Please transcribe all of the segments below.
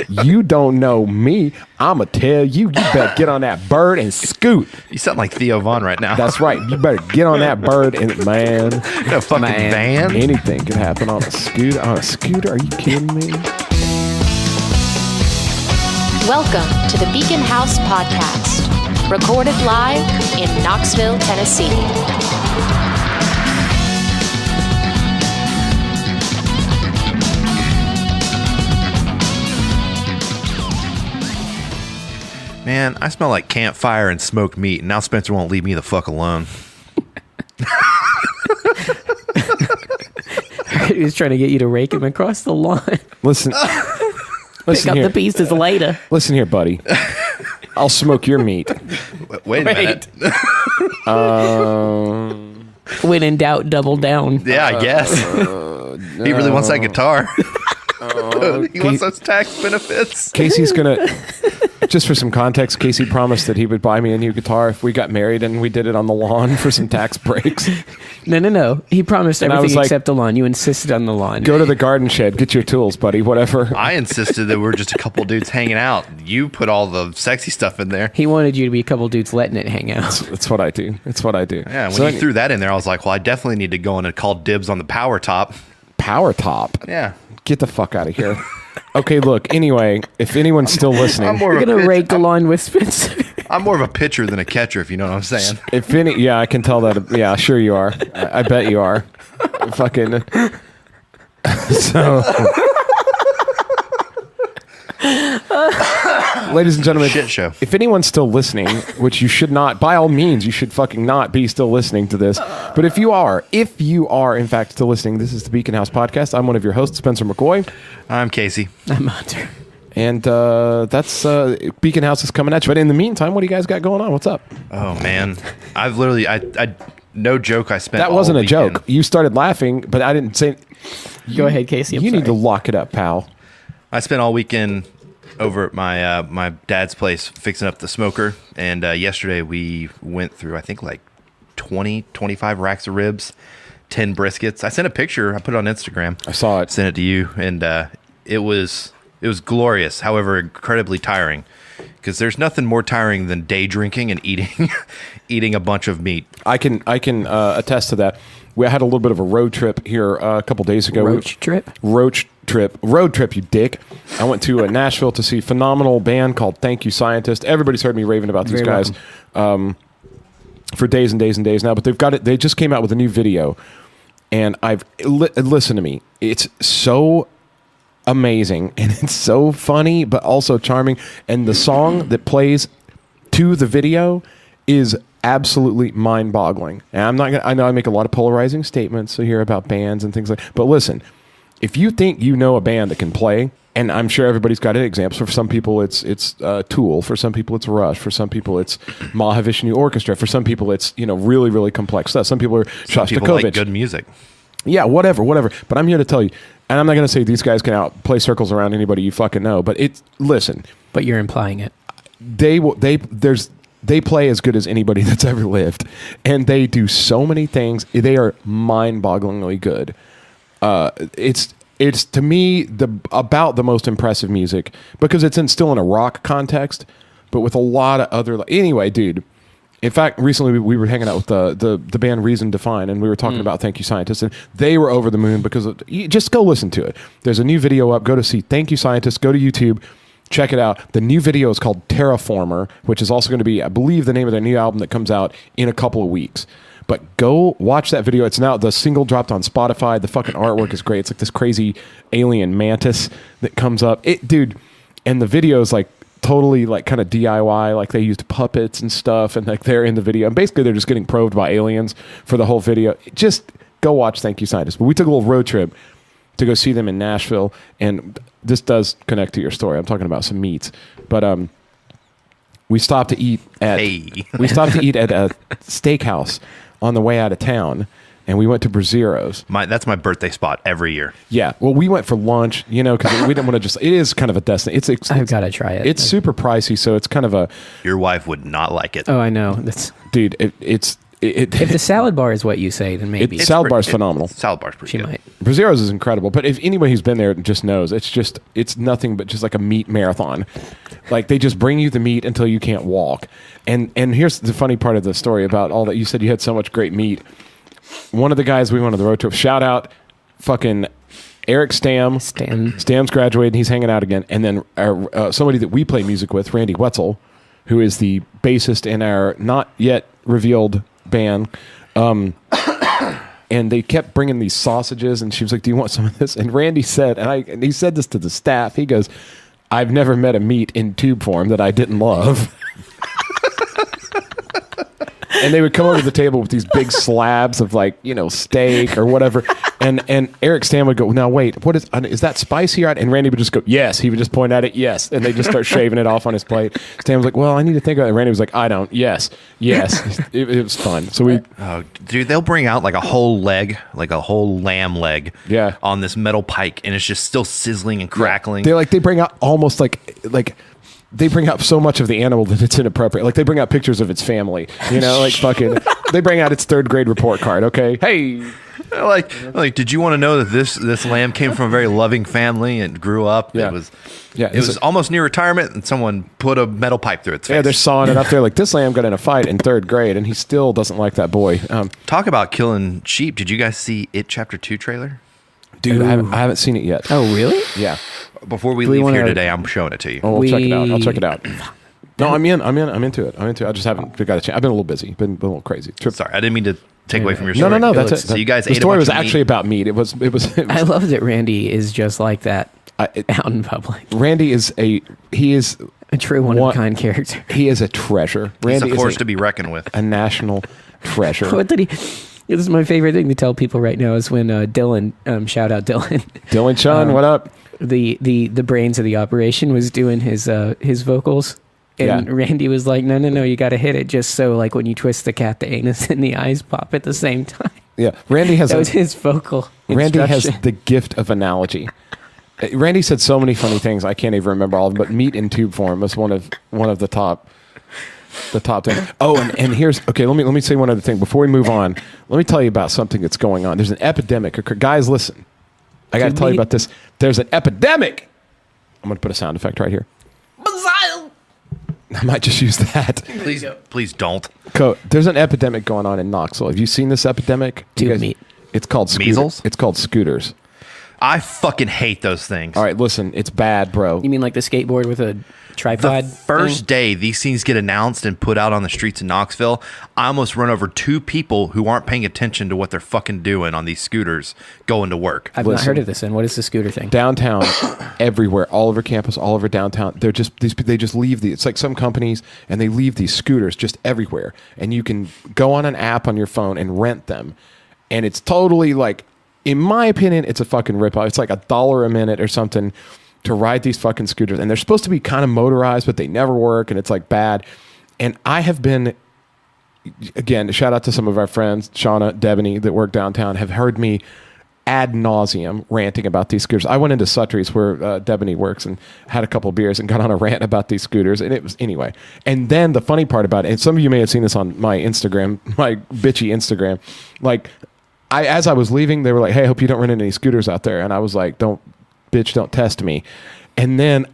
You don't know me. I'ma tell you. You better get on that bird and scoot. You sound like Theo Von right now. That's right. You better get on that bird and man. No fucking van. Anything could happen on a scooter. On a scooter? Are you kidding me? Welcome to the Beacon House Podcast, recorded live in Knoxville, Tennessee. Man, I smell like campfire and smoked meat, and now Spencer won't leave me the fuck alone. He was trying to get you to rake him across the lawn. Listen Pick up here. the pieces later. Listen here, buddy. I'll smoke your meat. Wait a minute. When in doubt, double down. Yeah, I guess. He really wants that guitar. He wants those tax benefits. Casey's gonna, just for some context, Casey promised that he would buy me a new guitar if we got married and we did it on the lawn for some tax breaks. No. He promised And I everything was like, except the lawn. You insisted on the lawn. Go to the garden shed, get your tools, buddy, whatever. I insisted that we're just a couple dudes hanging out. You put all the sexy stuff in there. He wanted you to be a couple dudes letting it hang out. That's what I do. It's what I do. Yeah, when you threw that in there, I was like, well, I definitely need to go in and call dibs on the power top. Power top? Yeah. Get the fuck out of here. Okay, look, anyway, if anyone's still listening. We're going to rake the lawn with Spencer. I'm more of a pitcher than a catcher, if you know what I'm saying. Yeah, I can tell that. Yeah, sure you are. I bet you are. Fucking. So. Ladies and gentlemen, Shit show. If anyone's still listening, which you should not, by all means, you should fucking not be still listening to this. But if you are in fact still listening, this is the Beacon House Podcast. I'm one of your hosts, Spencer McCoy. I'm Casey. I'm Hunter. And that's Beacon House is coming at you. But in the meantime, what do you guys got going on? What's up? Oh, man. I've literally, I no joke, I spent That all wasn't a weekend. joke. You started laughing, but I didn't say. Go ahead, Casey. I'm you sorry. need to lock it up, pal. I spent all weekend over at my my dad's place fixing up the smoker, and yesterday we went through, I think, like 25 racks of ribs, 10 briskets. I sent a picture. I put it on Instagram. I saw it. Sent it to you, and it was glorious, however incredibly tiring, because there's nothing more tiring than day drinking and eating a bunch of meat. I can attest to that. We had a little bit of a road trip here a couple days ago. Road trip, you dick. I went to Nashville to see a phenomenal band called Thank You Scientist. Everybody's heard me raving about these guys for days and days and days now, but they just came out with a new video, and listen to me. It's so amazing, and it's so funny, but also charming, and the song that plays to the video is absolutely mind-boggling. And I know I make a lot of polarizing statements here about bands and things like, but listen, if you think you know a band that can play, and I'm sure everybody's got examples. For some people, it's Tool. For some people, it's Rush. For some people, it's Mahavishnu Orchestra. For some people, it's really, really complex stuff. Some people are Some people Shostakovich. like good music. Yeah, whatever. But I'm here to tell you, and I'm not going to say these guys can play circles around anybody you fucking know. But listen. But you're implying it. They play as good as anybody that's ever lived, and they do so many things. They are mind-bogglingly good. It's to me about the most impressive music because it's still in a rock context, but with a lot of other. Anyway, dude. In fact, recently we were hanging out with the band Reason Define, and we were talking about Thank You Scientists, and they were over the moon because just go listen to it. There's a new video up. Go to see Thank You Scientists. Go to YouTube. Check it out. The new video is called Terraformer, which is also going to be, I believe, the name of their new album that comes out in a couple of weeks. But go watch that video. It's now, the single dropped on Spotify. The fucking artwork is great. It's like this crazy alien mantis that comes up. Dude, and the video is like totally like kind of DIY. Like they used puppets and stuff, and like they're in the video. And basically they're just getting probed by aliens for the whole video. Just go watch Thank You Scientists. But we took a little road trip to go see them in Nashville, and this does connect to your story. I'm talking about some meats, but we stopped to eat at a steakhouse on the way out of town, and we went to Braziro's. That's my birthday spot every year. Yeah, well, we went for lunch, because we didn't want to just. It is kind of a destination. I've got to try it. It's super pricey, so it's kind of a. Your wife would not like it. Oh, I know. Dude, it's If the salad bar is what you say, then maybe salad bar's phenomenal. Salad bar's pretty she good. might. Braziero's is incredible, but if anybody who's been there just knows, it's nothing but just like a meat marathon. Like they just bring you the meat until you can't walk. And here's the funny part of the story about all that. You said you had so much great meat. One of the guys we went on the road trip, shout out fucking Eric Stam. Stam's graduated and he's hanging out again. And then somebody that we play music with, Randy Wetzel, who is the bassist in our not yet revealed band. And they kept bringing these sausages, and she was like, "Do you want some of this?" And Randy said, and he said this to the staff. He goes, "I've never met a meat in tube form that I didn't love." And they would come over to the table with these big slabs of steak or whatever. And Eric Stam would go, "Now wait, what is that spice here?" And Randy would just go, "Yes." He would just point at it, "Yes." And they just start shaving it off on his plate. Stam was like, "Well, I need to think about it." And Randy was like, "I don't. Yes. It was fun." So dude, they'll bring out like a whole leg, like a whole lamb leg, on this metal pike, and it's just still sizzling and crackling. They bring out almost like they bring out so much of the animal that it's inappropriate. Like they bring out pictures of its family, fucking. They bring out its third grade report card. Okay, hey. Like, did you want to know that this lamb came from a very loving family and grew up? Yeah. It was almost near retirement, and someone put a metal pipe through its face. Yeah, they're sawing it up there. Like, this lamb got in a fight in third grade, and he still doesn't like that boy. Talk about killing sheep. Did you guys see It Chapter 2 trailer? Dude, I haven't seen it yet. Oh, really? Yeah. Before we leave here today, I'm showing it to you. Oh, we'll check it out. I'll check it out. No, I'm into it. I just haven't got a chance. I've been a little busy. Been a little crazy. Sorry, I didn't mean to take away from your story. No, that's it. So you guys the ate story a bunch was of actually meat. about meat. It was I love that Randy is just like that out in public. Randy is a true one-of-a-kind character. He is a treasure. He's Randy a force is to be reckoned with. A national treasure. What did he? This is my favorite thing to tell people right now is when Dylan, shout out Dylan. Dylan Chun, what up? The brains of the operation was doing his vocals. And Randy was like, no, you got to hit it just so like when you twist the cat, the anus and the eyes pop at the same time. Yeah, Randy has that was his vocal. Randy has the gift of analogy. Randy said so many funny things. I can't even remember all of them, but meat in tube form was one of the top things. Oh, and here's okay. Let me say one other thing before we move on. Let me tell you about something that's going on. There's an epidemic. Guys, listen. I got to tell you about this. There's an epidemic. I'm going to put a sound effect right here. I might just use that. Please don't. There's an epidemic going on in Knoxville. Have you seen this epidemic? Meat. It's called measles. It's called scooters. I fucking hate those things. All right, listen, it's bad, bro. You mean like the skateboard with a tripod? The first day these things get announced and put out on the streets in Knoxville, I almost run over two people who aren't paying attention to what they're fucking doing on these scooters going to work. I've not heard of this. And what is the scooter thing? Downtown, everywhere, all over campus, all over downtown. They just leave it's like some companies, and they leave these scooters just everywhere, and you can go on an app on your phone and rent them, and it's totally like, in my opinion, it's a fucking ripoff. It's like $1 a minute or something to ride these fucking scooters. And they're supposed to be kind of motorized, but they never work. And it's like bad. And I have been, again, shout out to some of our friends, Shauna, Debony, that work downtown, have heard me ad nauseum ranting about these scooters. I went into Suttrie's where Debony works and had a couple beers and got on a rant about these scooters. And it was, anyway. And then the funny part about it, and some of you may have seen this on my Instagram, my bitchy Instagram, like, as I was leaving, they were like, "Hey, I hope you don't run into any scooters out there." And I was like, don't test me. And then,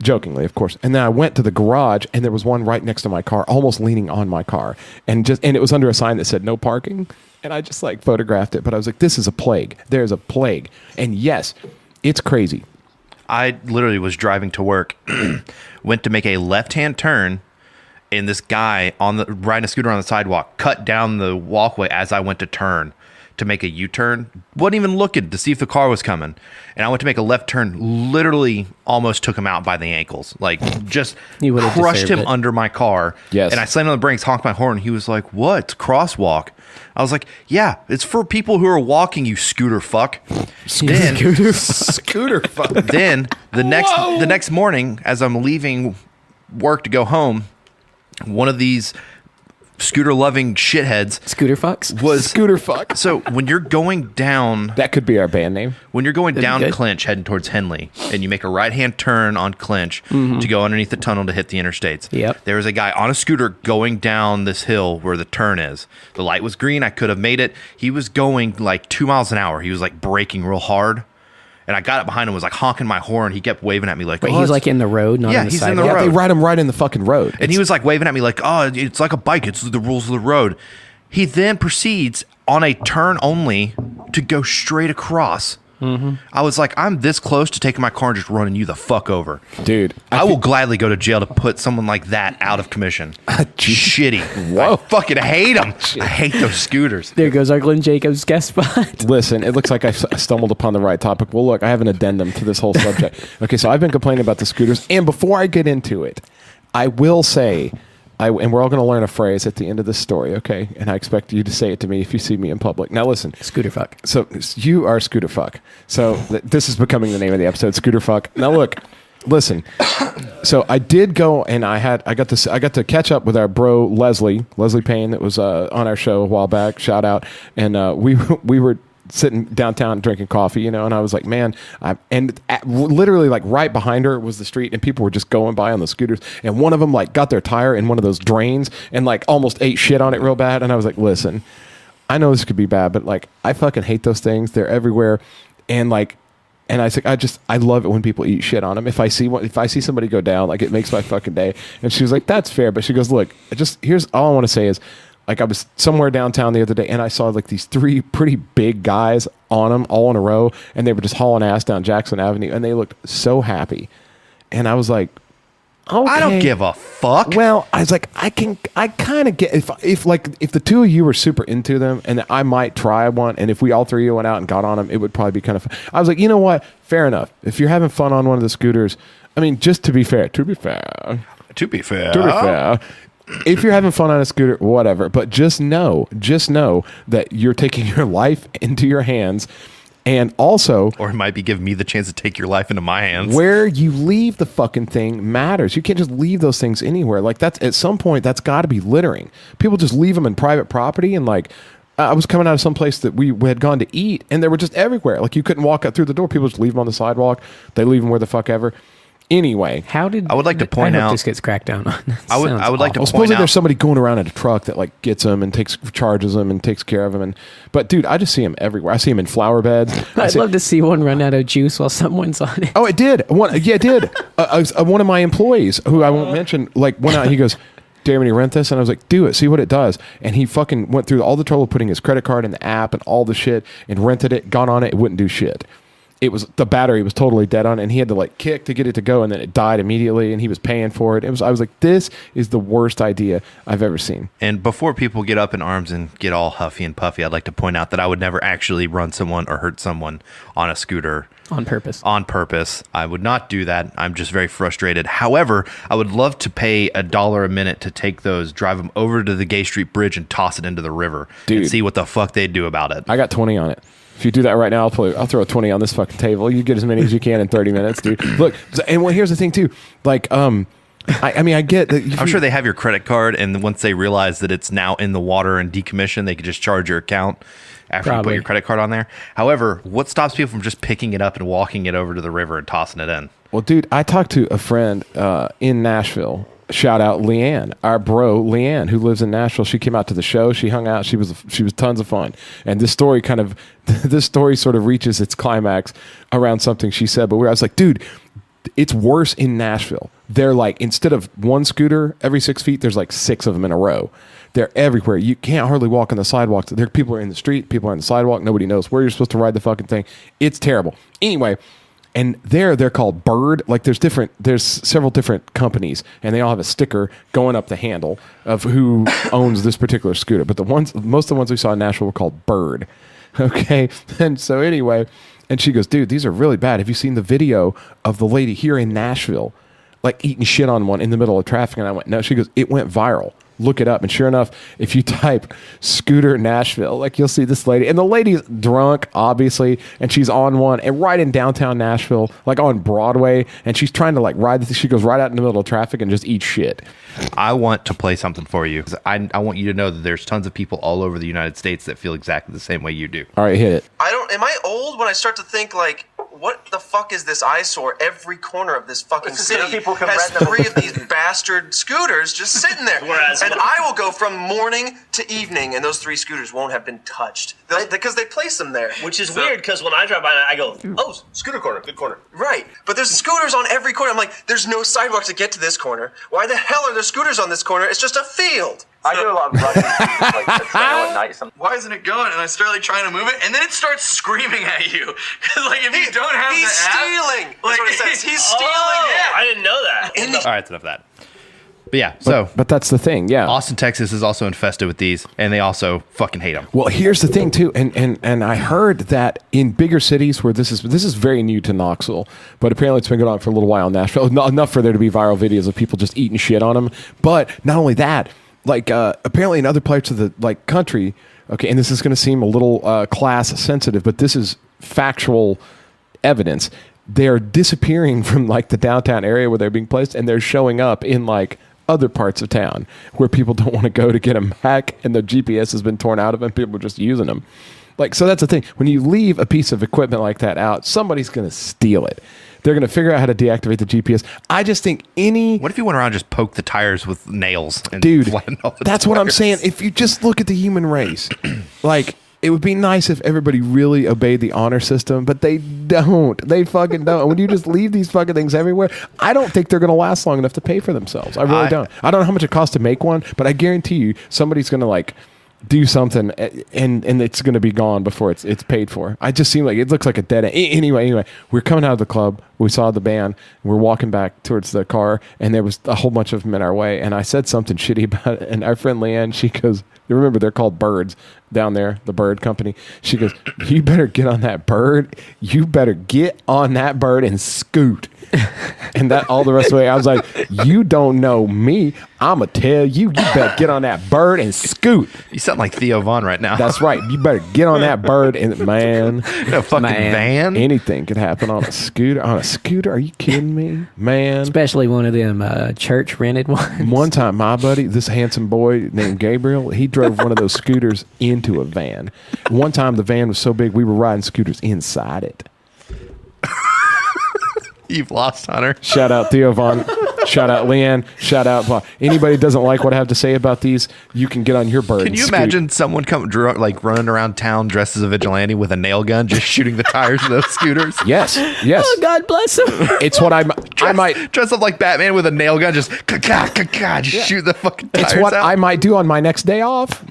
jokingly, of course. And then I went to the garage, and there was one right next to my car, almost leaning on my car. And it was under a sign that said no parking. And I just like photographed it. But I was like, this is a plague. There's a plague. And yes, it's crazy. I literally was driving to work, went to make a left-hand turn, and this guy riding a scooter on the sidewalk cut down the walkway as I went to turn to make a U-turn. Wasn't even looking to see if the car was coming. And I went to make a left turn, literally almost took him out by the ankles. Like, just crushed him under my car. Yes. And I slammed on the brakes, honked my horn. He was like, "What? It's crosswalk." I was like, "Yeah, it's for people who are walking, you scooter fuck." Scooter fuck. Then the next morning, as I'm leaving work to go home, one of these scooter loving shitheads. Scooter fucks? Was Scooter fuck. So when you're going down, That could be our band name. when you're going That'd be down good. Clinch heading towards Henley, and you make a right hand turn on Clinch to go underneath the tunnel to hit the interstates. Yep. There was a guy on a scooter going down this hill where the turn is. The light was green. I could have made it. He was going like 2 miles an hour. He was like braking real hard. And I got up behind him, was like honking my horn. He kept waving at me like, Wait, oh, he's like in the road, not Yeah, on the he's in sidewalk? the Yeah, they road. ride him right in the fucking road. and he was like waving at me like, oh, it's like a bike. It's the rules of the road. He then proceeds on a turn only to go straight across. I was like, I'm this close to taking my car and just running you the fuck over. Dude, I will gladly go to jail to put someone like that out of commission. Shitty. Whoa. I fucking hate them. I hate those scooters. There goes our Glenn Jacobs guest spot. Listen, it looks like I stumbled upon the right topic. Well, look, I have an addendum to this whole subject. Okay, so I've been complaining about the scooters, and before I get into it, I will say, and we're all going to learn a phrase at the end of this story, okay? And I expect you to say it to me if you see me in public. Now, listen. Scooter fuck. So you are Scooter Fuck. So this is becoming the name of the episode, Scooter Fuck. Now, look, listen. So I did go, and I got to catch up with our bro Leslie Payne, that was on our show a while back. Shout out, and we were sitting downtown drinking coffee, and I was like, man, literally like right behind her was the street, and people were just going by on the scooters, and one of them like got their tire in one of those drains and like almost ate shit on it real bad, and I was like, listen, I know this could be bad, but like I fucking hate those things. They're everywhere, and like. And I said, I love it when people eat shit on them. If I see somebody go down, like it makes my fucking day. And she was like, that's fair. But she goes, look, here's all I want to say is, like I was somewhere downtown the other day and I saw like these 3 pretty big guys on them all in a row. And they were just hauling ass down Jackson Avenue and they looked so happy. And I was like, okay. I don't give a fuck. Well, I was like, I kind of get if the two of you were super into them, and I might try one, and if we all 3 went out and got on them, it would probably be kind of fun. I was like, you know what? Fair enough. If you're having fun on one of the scooters, I mean, just to be fair, if you're having fun on a scooter, whatever. But just know that you're taking your life into your hands. And also, Or it might be giving me the chance to take your life into my hands. where you leave the fucking thing matters. You can't just leave those things anywhere. Like that's at some point that's got to be littering. People just leave them in private property, and like I was coming out of some place that we had gone to eat, and they were just everywhere. Like you couldn't walk out through the door. People just leave them on the sidewalk. They leave them where the fuck ever. Anyway, I would like to point I hope out- this gets cracked down on. I would like to well, point supposedly out. there's somebody going around in a truck that like gets them and charges them and takes care of them. But dude, I just see them everywhere. I see them in flower beds. I'd love to see one run out of juice while someone's on it. Oh, it did. It did. One of my employees, who I won't mention, like went out. He goes, "Do you have any rent this?" And I was like, "Do it. See what it does." And he fucking went through all the trouble of putting his credit card in the app and all the shit and rented it. Got on it. It wouldn't do shit. It was the battery was totally dead on, and he had to like kick to get it to go, and then it died immediately, and he was paying for it. I was like, this is the worst idea I've ever seen. And before people get up in arms and get all huffy and puffy, I'd like to point out that I would never actually run someone or hurt someone on a scooter. On purpose. On purpose. I would not do that. I'm just very frustrated. However, I would love to pay $1 a minute to take those, drive them over to the Gay Street Bridge and toss it into the river. Dude. And see what the fuck they'd do about it. I got 20 on it. If you do that right now, I'll throw a 20 on this fucking table. You get as many as you can in 30 minutes, dude. Look, and here's the thing too. Like, I mean, I get that. I'm sure they have your credit card, and once they realize that it's now in the water and decommissioned, they could just charge your account after you put Probably. your credit card on there. However, what stops people from just picking it up and walking it over to the river and tossing it in? Well, dude, I talked to a friend in Nashville. Shout out Leanne, our bro Leanne, who lives in Nashville. She came out to the show. She hung out. She was tons of fun. And this story sort of reaches its climax around something she said. But I was like, dude, it's worse in Nashville. They're like, instead of one scooter every 6 feet, there's like 6 of them in a row. They're everywhere. You can't hardly walk on the sidewalks. People are in the street. People are on the sidewalk. Nobody knows where you're supposed to ride the fucking thing. It's terrible. Anyway. And they're called Bird. Like there's several different companies, and they all have a sticker going up the handle of who owns this particular scooter. But most of the ones we saw in Nashville were called Bird. Okay. And so anyway, and she goes, dude, these are really bad. Have you seen the video of the lady here in Nashville, like eating shit on one in the middle of traffic? And I went, no. She goes, it went viral. look it up. And sure enough, if you type scooter Nashville, like you'll see this lady, and the lady's drunk, obviously, and she's on one, and right in downtown Nashville, like on Broadway, and she's trying to like ride the, she goes right out in the middle of traffic and just eats shit. I want to play something for you. I want you to know that there's tons of people all over the United States that feel exactly the same way you do. All right, hit it. Am I old when I start to think like, what the fuck is this eyesore? Every corner of this fucking city has 3 of these bastard scooters just sitting there. And I will go from morning to evening, and those 3 scooters won't have been touched. Because they place them there. Which is weird, because when I drive by, I go, oh, scooter corner, good corner. Right. But there's scooters on every corner. I'm like, there's no sidewalk to get to this corner. Why the hell are there scooters on this corner? It's just a field. I do a lot of running, like the trail at night. Why isn't it going? And I start like trying to move it, and then it starts screaming at you. Because like if you don't have the app, stealing. That's what it says. He's stealing. Oh, I didn't know that. All right, that's enough of that. But yeah, but that's the thing, yeah. Austin, Texas is also infested with these, and they also fucking hate them. Well, here's the thing too, and I heard that in bigger cities where this is very new to Knoxville, but apparently it's been going on for a little while in Nashville, not enough for there to be viral videos of people just eating shit on them. But not only that, like apparently in other parts of the like country, okay, and this is going to seem a little class sensitive, but this is factual evidence. They're disappearing from like the downtown area where they're being placed, and they're showing up in like other parts of town where people don't want to go to get them back, and the GPS has been torn out of them. People are just using them. Like, so that's the thing. When you leave a piece of equipment like that out, somebody's going to steal it. They're going to figure out how to deactivate the GPS. I just think What if you went around and just poked the tires with nails? And dude, all the that's tires? what I'm saying. If you just look at the human race, like, it would be nice if everybody really obeyed the honor system, but they don't. They fucking don't. And when you just leave these fucking things everywhere, I don't think they're going to last long enough to pay for themselves. I really don't. I don't know how much it costs to make one, but I guarantee you somebody's going to like do something and it's going to be gone before it's paid for. I just seem like it looks like a dead end. Anyway, we're coming out of the club. We saw the band. We're walking back towards the car, and there was a whole bunch of them in our way. And I said something shitty about it. And our friend Leanne, she goes, you remember they're called Birds down there, the Bird Company. She goes, you better get on that bird. You better get on that bird and scoot. And that all the rest of the way, I was like, you don't know me. I'm going to tell you, you better get on that bird and scoot. You sound like Theo Von right now. That's right. You better get on that bird and, man. A fucking van? Anything could happen on a scooter. On a scooter? Are you kidding me? Man. Especially one of them church rented ones. One time, my buddy, this handsome boy named Gabriel, he drove one of those scooters into a van. One time, the van was so big, we were riding scooters inside it. You've lost, Hunter. Shout out Theo Von. Shout out Leanne. Shout out Bob. Anybody who doesn't like what I have to say about these, you can get on your bird. Can you imagine someone like running around town dressed as a vigilante with a nail gun, just shooting the tires of those scooters? Yes. Oh, God bless him. It's what I might dress up like Batman with a nail gun, just shoot the fucking tires. It's what out. I might do on my next day off.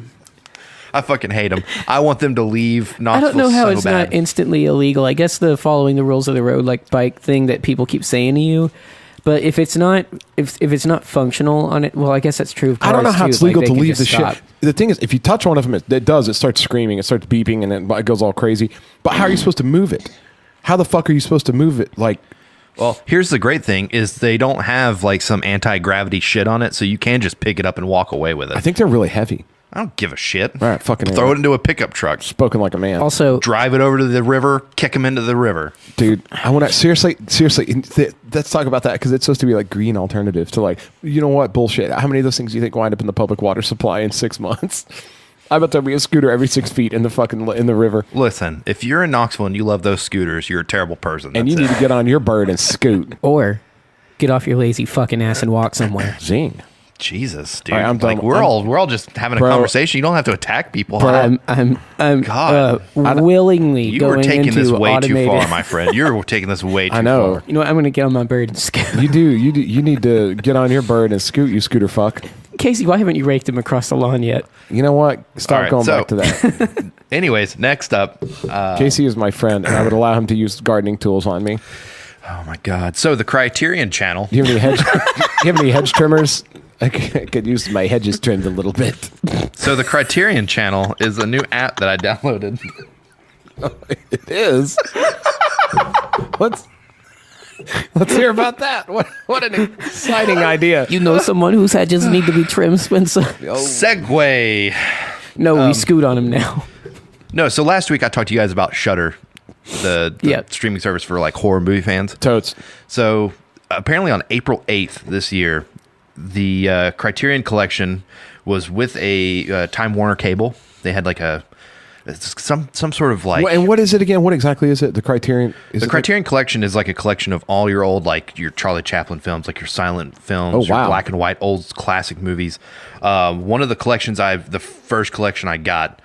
I fucking hate them. I want them to leave Knoxville. I don't know how so it's bad. not instantly illegal. I guess the following the rules of the road like bike thing that people keep saying to you. But if it's not if it's not functional on it, well, I guess that's true of cars. I don't know how too. it's legal Like, to they could leave the just stop. shit. The thing is, if you touch one of them, it starts screaming, it starts beeping, and it goes all crazy. But how are you supposed to move it? How the fuck are you supposed to move it? Like, well, here's the great thing is they don't have like some anti-gravity shit on it, so you can just pick it up and walk away with it. I think they're really heavy. I don't give a shit. All right, fucking throw it into a pickup truck. Spoken like a man. Also, drive it over to the river, kick them into the river. Dude, I want to seriously. Let's talk about that because it's supposed to be like green alternative to like, you know what, bullshit. How many of those things do you think wind up in the public water supply in 6 months? I bet there'll be a scooter every 6 feet in the river. Listen, if you're in Knoxville and you love those scooters, you're a terrible person. And you need to get on your bird and scoot. Or get off your lazy fucking ass and walk somewhere. Zing. Jesus, dude! All right, I'm done. We're all just having a conversation. You don't have to attack people. Bro, I'm God, willingly you going were taking into this way automated. too far, my friend. You're taking this way too far. I know. You know what? I'm going to get on my bird and scoot. You do. You need to get on your bird and scoot. You scooter fuck. Casey, why haven't you raked him across the lawn yet? You know what? Stop going back to that. Anyways, next up, Casey is my friend, and I would allow him to use gardening tools on me. Oh my God! So the Criterion channel. Do you have any hedge trimmers? I could use my hedges trimmed a little bit. So the Criterion channel is a new app that I downloaded. It is. What's Let's hear about that. What an exciting idea. You know someone whose head just need to be trimmed, Spencer? Segway. No, we scoot on him now. No, so last week I talked to you guys about Shudder, the streaming service for like horror movie fans. Totes. So apparently on April 8th this year, the Criterion collection was with a Time Warner cable. They had like some sort of like. And what is it again? What exactly is it? The Criterion. The Criterion collection is like a collection of all your old, like your Charlie Chaplin films, like your silent films, your black and white old classic movies. One of the collections the first collection I got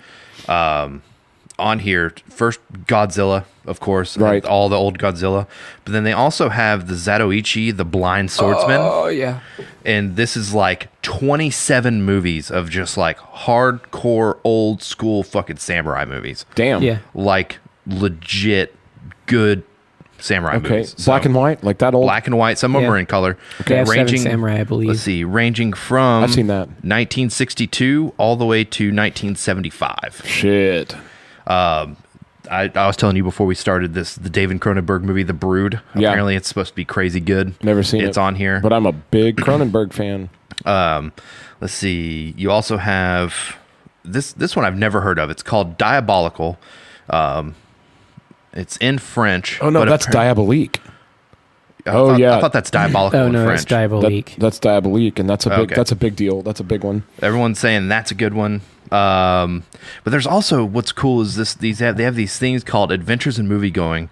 on here, first Godzilla, of course, right? All the old Godzilla, but then they also have the Zatoichi, the Blind Swordsman. Oh yeah, and this is like 27 movies of just like hardcore old school fucking samurai movies. Damn, yeah, like legit good samurai movies. So, black and white, like that old. Black and white. Some of them are in color. Okay, have ranging Seven Samurai, I believe. Let's see, ranging from I've seen that 1962 all the way to 1975. Shit. I was telling you before we started this, the David Cronenberg movie, The Brood. Apparently, it's supposed to be crazy good. Never seen it. It's on here, but I'm a big Cronenberg fan. Let's see. You also have this one I've never heard of. It's called Diabolical. It's in French. Oh no, that's Diabolique. I thought that's Diabolical. Oh in no, French. it's Diabolique. That's Diabolique, and that's a big deal. That's a big one. Everyone's saying that's a good one. But there's also what's cool is they have these things called Adventures in Movie Going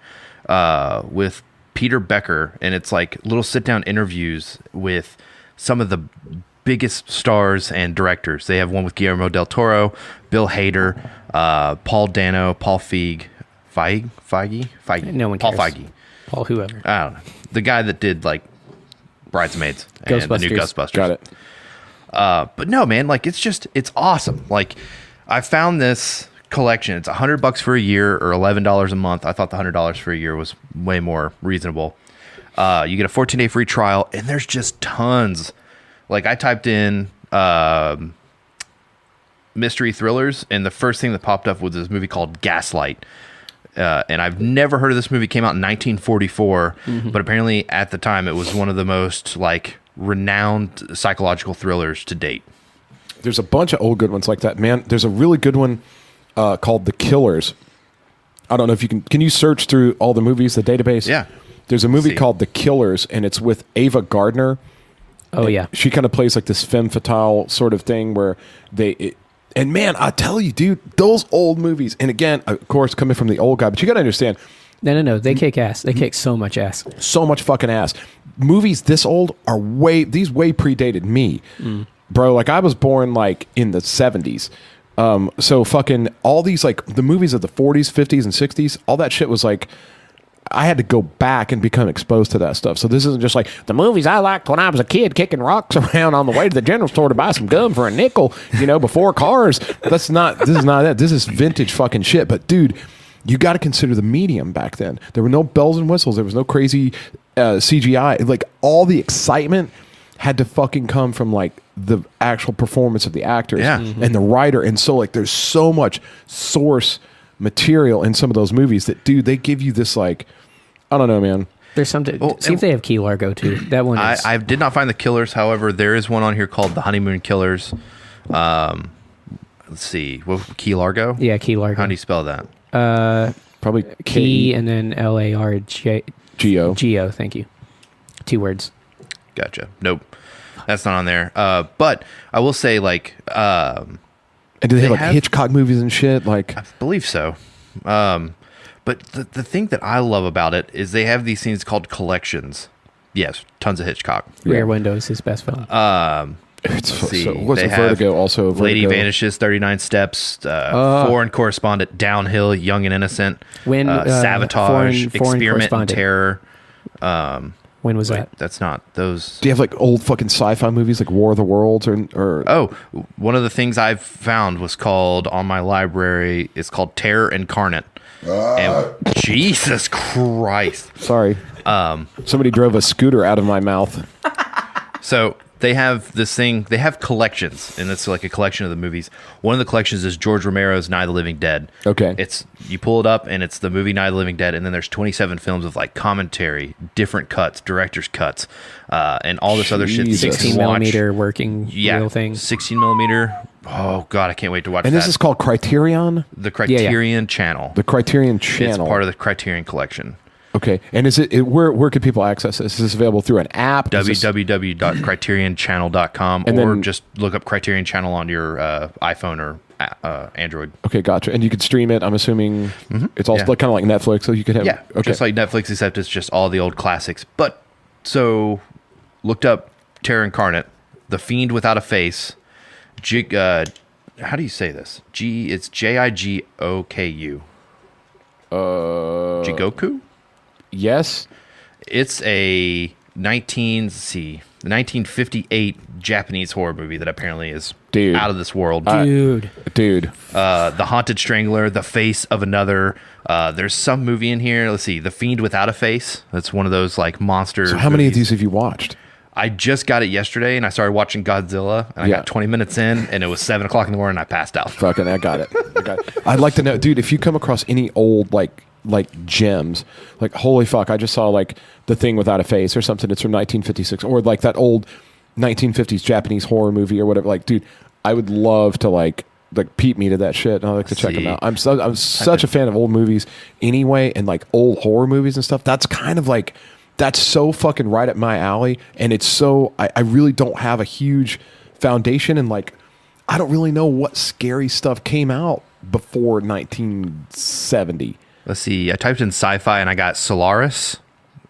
with Peter Becker, and it's like little sit down interviews with some of the biggest stars and directors. They have one with Guillermo del Toro, Bill Hader, Paul Dano, Paul Feig. No one cares. Paul Feige. Paul whoever. I don't know. The guy that did like Bridesmaids and the new Ghostbusters. Got it. But no, man, like it's awesome. Like I found this collection. It's $100 for a year or $11 a month. I thought the $100 for a year was way more reasonable. You get a 14-day free trial, and there's just tons. Like I typed in mystery thrillers, and the first thing that popped up was this movie called Gaslight. And I've never heard of this movie. It came out in 1944, but apparently at the time it was one of the most like renowned psychological thrillers to date. There's a bunch of old good ones like that, man. There's a really good one called The Killers. I don't know if you can you search through all the movies, the database? Yeah. There's a movie called The Killers, and it's with Ava Gardner. Oh yeah. She kind of plays like this femme fatale sort of thing where and man, I tell you, dude, those old movies, and again, of course, coming from the old guy, but you got to understand. No. They kick ass. They kick so much ass. So much fucking ass. Movies this old are way predated me. Bro, like I was born like in the 70s. So fucking all these like the movies of the 40s, 50s, and 60s, all that shit was like, I had to go back and become exposed to that stuff. So this isn't just like the movies I liked when I was a kid kicking rocks around on the way to the general store to buy some gum for a nickel, before cars. This is not that. This is vintage fucking shit. But dude, you got to consider the medium back then. There were no bells and whistles. There was no crazy CGI. Like all the excitement had to fucking come from like the actual performance of the actors and the writer. And so like there's so much source material in some of those movies that, dude, they give you this like, I don't know, man. There's something. See if they have Key Largo too. That one. I did not find The Killers. However, there is one on here called The Honeymoon Killers. Let's see. Key Largo? Yeah, Key Largo. How do you spell that? Probably Key and then Largo. Geo. Thank you. 2 words. Gotcha. Nope. That's not on there. But I will say, like, and do they have Hitchcock movies and shit? Like, I believe so. But the thing that I love about it is they have these things called collections. Yes, tons of Hitchcock. Rear Window is his best film. What's Vertigo? Also, Vertigo. Lady Vanishes, 39 Steps, Foreign Correspondent, Downhill, Young and Innocent, Sabotage, Experiment in Terror. When was that? That's not those. Do you have like old fucking sci-fi movies like War of the Worlds or? Oh, one of the things I've found was called on my library. It's called Terror Incarnate. And Jesus Christ! Sorry. Somebody drove a scooter out of my mouth. So they have this thing. They have collections, and it's like a collection of the movies. One of the collections is George Romero's Night of the Living Dead. Okay. You pull it up, and it's the movie Night of the Living Dead, and then there's 27 films of like commentary, different cuts, director's cuts, and all this other shit. 16 millimeter working real thing. 16 millimeter. Oh God, I can't wait to watch. And that. this is called Criterion. The Criterion Channel. The Criterion Channel. It's part of the Criterion collection. Okay, and is it where could people access this? Is this available through an app? www.criterionchannel.com, or then, just look up Criterion Channel on your iPhone or Android. Okay, gotcha. And you could stream it. I'm assuming it's also kind of like Netflix, so you could have just like Netflix, except it's just all the old classics. But so looked up Terror Incarnate, The Fiend Without a Face. How do you say this? It's Jigoku. Jigoku. Yes. It's a 1958 Japanese horror movie that apparently is out of this world. Dude. The Haunted Strangler, The Face of Another. There's some movie in here. Let's see. The Fiend Without a Face. That's one of those like monster So how many of these have you watched? I just got it yesterday, and I started watching Godzilla, and I got 20 minutes in, and it was 7 o'clock in the morning, and I passed out. Fucking, I got it. I'd like to know, dude, if you come across any old like gems, like holy fuck, I just saw like The Thing Without a Face or something. It's from 1956, or like that old 1950s Japanese horror movie or whatever. Like, dude, I would love to like peep me to that shit, and I'd like to check them out. I'm such a fan of old movies anyway, and like old horror movies and stuff. That's kind of like. That's so fucking right up my alley, and it's so I really don't have a huge foundation, and like I don't really know what scary stuff came out before 1970. Let's see. I typed in sci-fi and I got Solaris.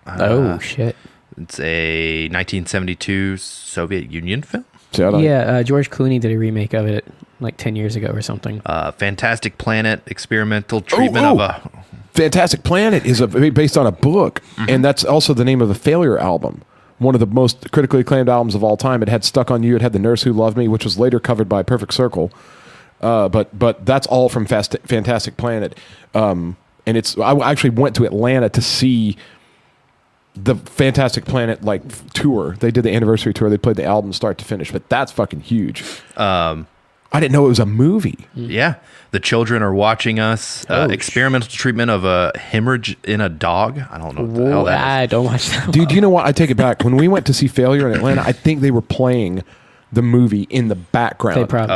Oh shit! It's a 1972 Soviet Union film. George Clooney did a remake of it like 10 years ago or something. Fantastic Planet experimental treatment of a. Fantastic Planet is based on a book, and that's also the name of the Failure album, one of the most critically acclaimed albums of all time. It had Stuck on You, it had The Nurse Who Loved Me, which was later covered by Perfect Circle, but that's all from Fantastic Planet. And I actually went to Atlanta to see the Fantastic Planet like tour. They did the anniversary tour. They played the album start to finish, but that's fucking huge. I didn't know it was a movie. Yeah. The Children Are Watching Us. Experimental treatment of a hemorrhage in a dog. I don't know what the hell that is. I don't watch that. Dude, you know what? I take it back. When we went to see Failure in Atlanta, I think they were playing the movie in the background. They probably.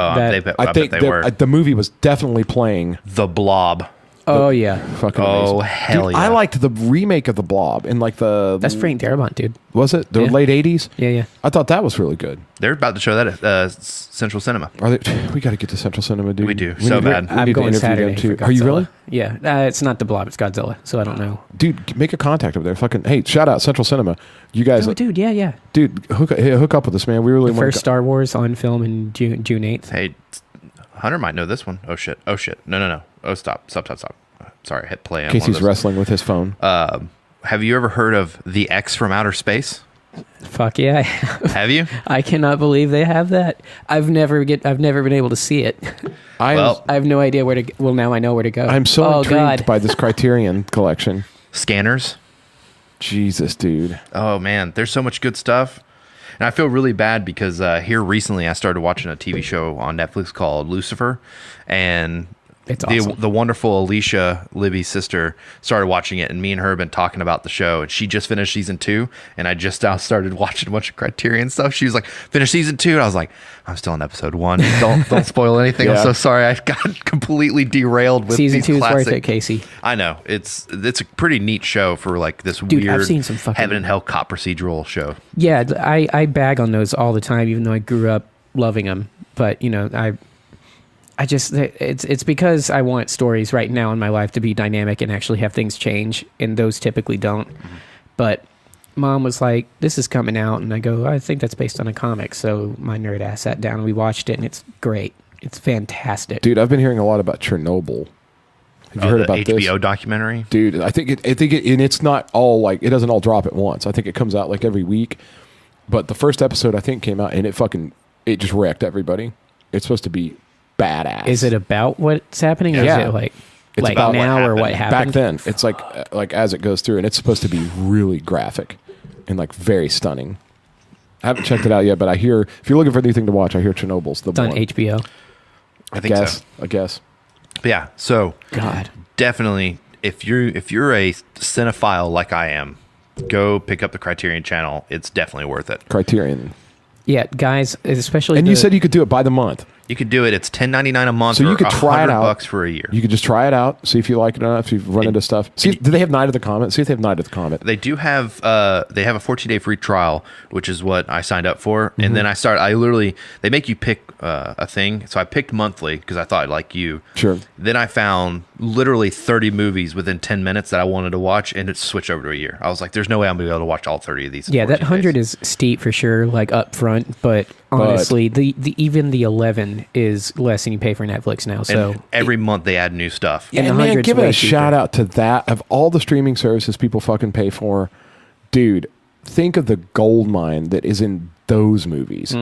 I think they were. The movie was definitely playing The Blob. Oh yeah, fucking amazing. Hell dude, yeah! I liked the remake of The Blob in like that's Frank Darabont, dude. Was it the late 80s? Yeah. I thought that was really good. They're about to show that at Central Cinema. Are they? We got to get to Central Cinema, dude. We do so bad. I'm going Saturday too. Are you really? Yeah, it's not The Blob, it's Godzilla. So I don't know. Dude, make a contact over there. Fucking hey, shout out Central Cinema. You guys, dude, yeah. Dude, hook up with us, man. We really want first Star Wars on film in June 8th. Hey, Hunter might know this one. Oh shit. No. Oh stop. Sorry, I hit play. Casey's wrestling with his phone. Have you ever heard of The X from Outer Space? Fuck yeah, I have you? I cannot believe they have that. I've never been able to see it. I have no idea where to. Well, now I know where to go. I'm so intrigued by this Criterion collection. Scanners. Jesus, dude. Oh man, there's so much good stuff, and I feel really bad because here recently I started watching a TV show on Netflix called Lucifer, and. It's awesome. The wonderful Alicia, Libby's sister, started watching it, and me and her have been talking about the show. And she just finished season 2, and I just now started watching a bunch of Criterion stuff. She was like, "Finish season 2," and I was like, "I'm still on episode 1. Don't spoil anything." I'm so sorry. I got completely derailed with season these 2 classic. is worth it, Casey. I know it's a pretty neat show for like this weird I've seen some fucking heaven and hell cop procedural show. Yeah, I bag on those all the time, even though I grew up loving them. But you know, I just it's because I want stories right now in my life to be dynamic and actually have things change, and those typically don't. Mm-hmm. But Mom was like, "This is coming out," and I go, "I think that's based on a comic." So my nerd ass sat down and we watched it, and it's great. It's fantastic, dude. I've been hearing a lot about Chernobyl. Have you heard about this HBO documentary, dude? I think it, and it's not all like it doesn't all drop at once. I think it comes out like every week. But the first episode I think came out, and it just wrecked everybody. It's supposed to be badass. Is it about what's happening? Or yeah. Is it like it's like about now or what happened? Back then. It's like as it goes through, and it's supposed to be really graphic and like very stunning. I haven't checked it out yet, but I hear if you're looking for anything to watch, I hear Chernobyl's the It's on one. HBO. I think so. I guess. But yeah, so God. definitely, if you're a cinephile like I am, go pick up the Criterion channel. It's definitely worth it. Criterion. Yeah, guys, especially. And you said you could do it by the month. You could do it. It's $10.99 a month. So you could try it out. $100 for a year. You could just try it out, see if you like it or not. If you run into stuff, see. Do they have Night of the Comet? See if they have Night of the Comet. They do have. They have a 14-day free trial, which is what I signed up for. And then they make you pick a thing. So I picked monthly because I thought like you. Sure. Then I found literally 30 movies within 10 minutes that I wanted to watch, and it switched over to a year. I was like, "There's no way I'm gonna be able to watch all 30 of these." Yeah, that 100 days. is steep for sure, like up front. But honestly, the even the 11 is less than you pay for Netflix now. So And every month they add new stuff. And Yeah, the man, 100's give it way a cheaper. shout out to that. Of all the streaming services people fucking pay for, dude, think of the gold mine that is in those movies.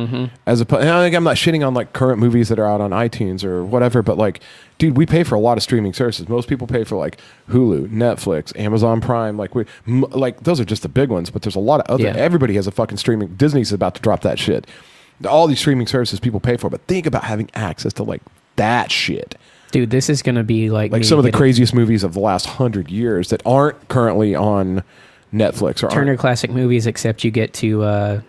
As opposed, I'm not shitting on like current movies that are out on iTunes or whatever, but like, dude, we pay for a lot of streaming services. Most people pay for like Hulu, Netflix, Amazon Prime. Like like those are just the big ones, but there's a lot of other. Yeah. Everybody has a fucking streaming. Disney's about to drop that shit. All these streaming services people pay for, but think about having access to like that shit. dude, this is going to be like me Like some of the getting craziest movies of the last 100 years that aren't currently on Netflix or Turner aren't Classic Movies, except you get to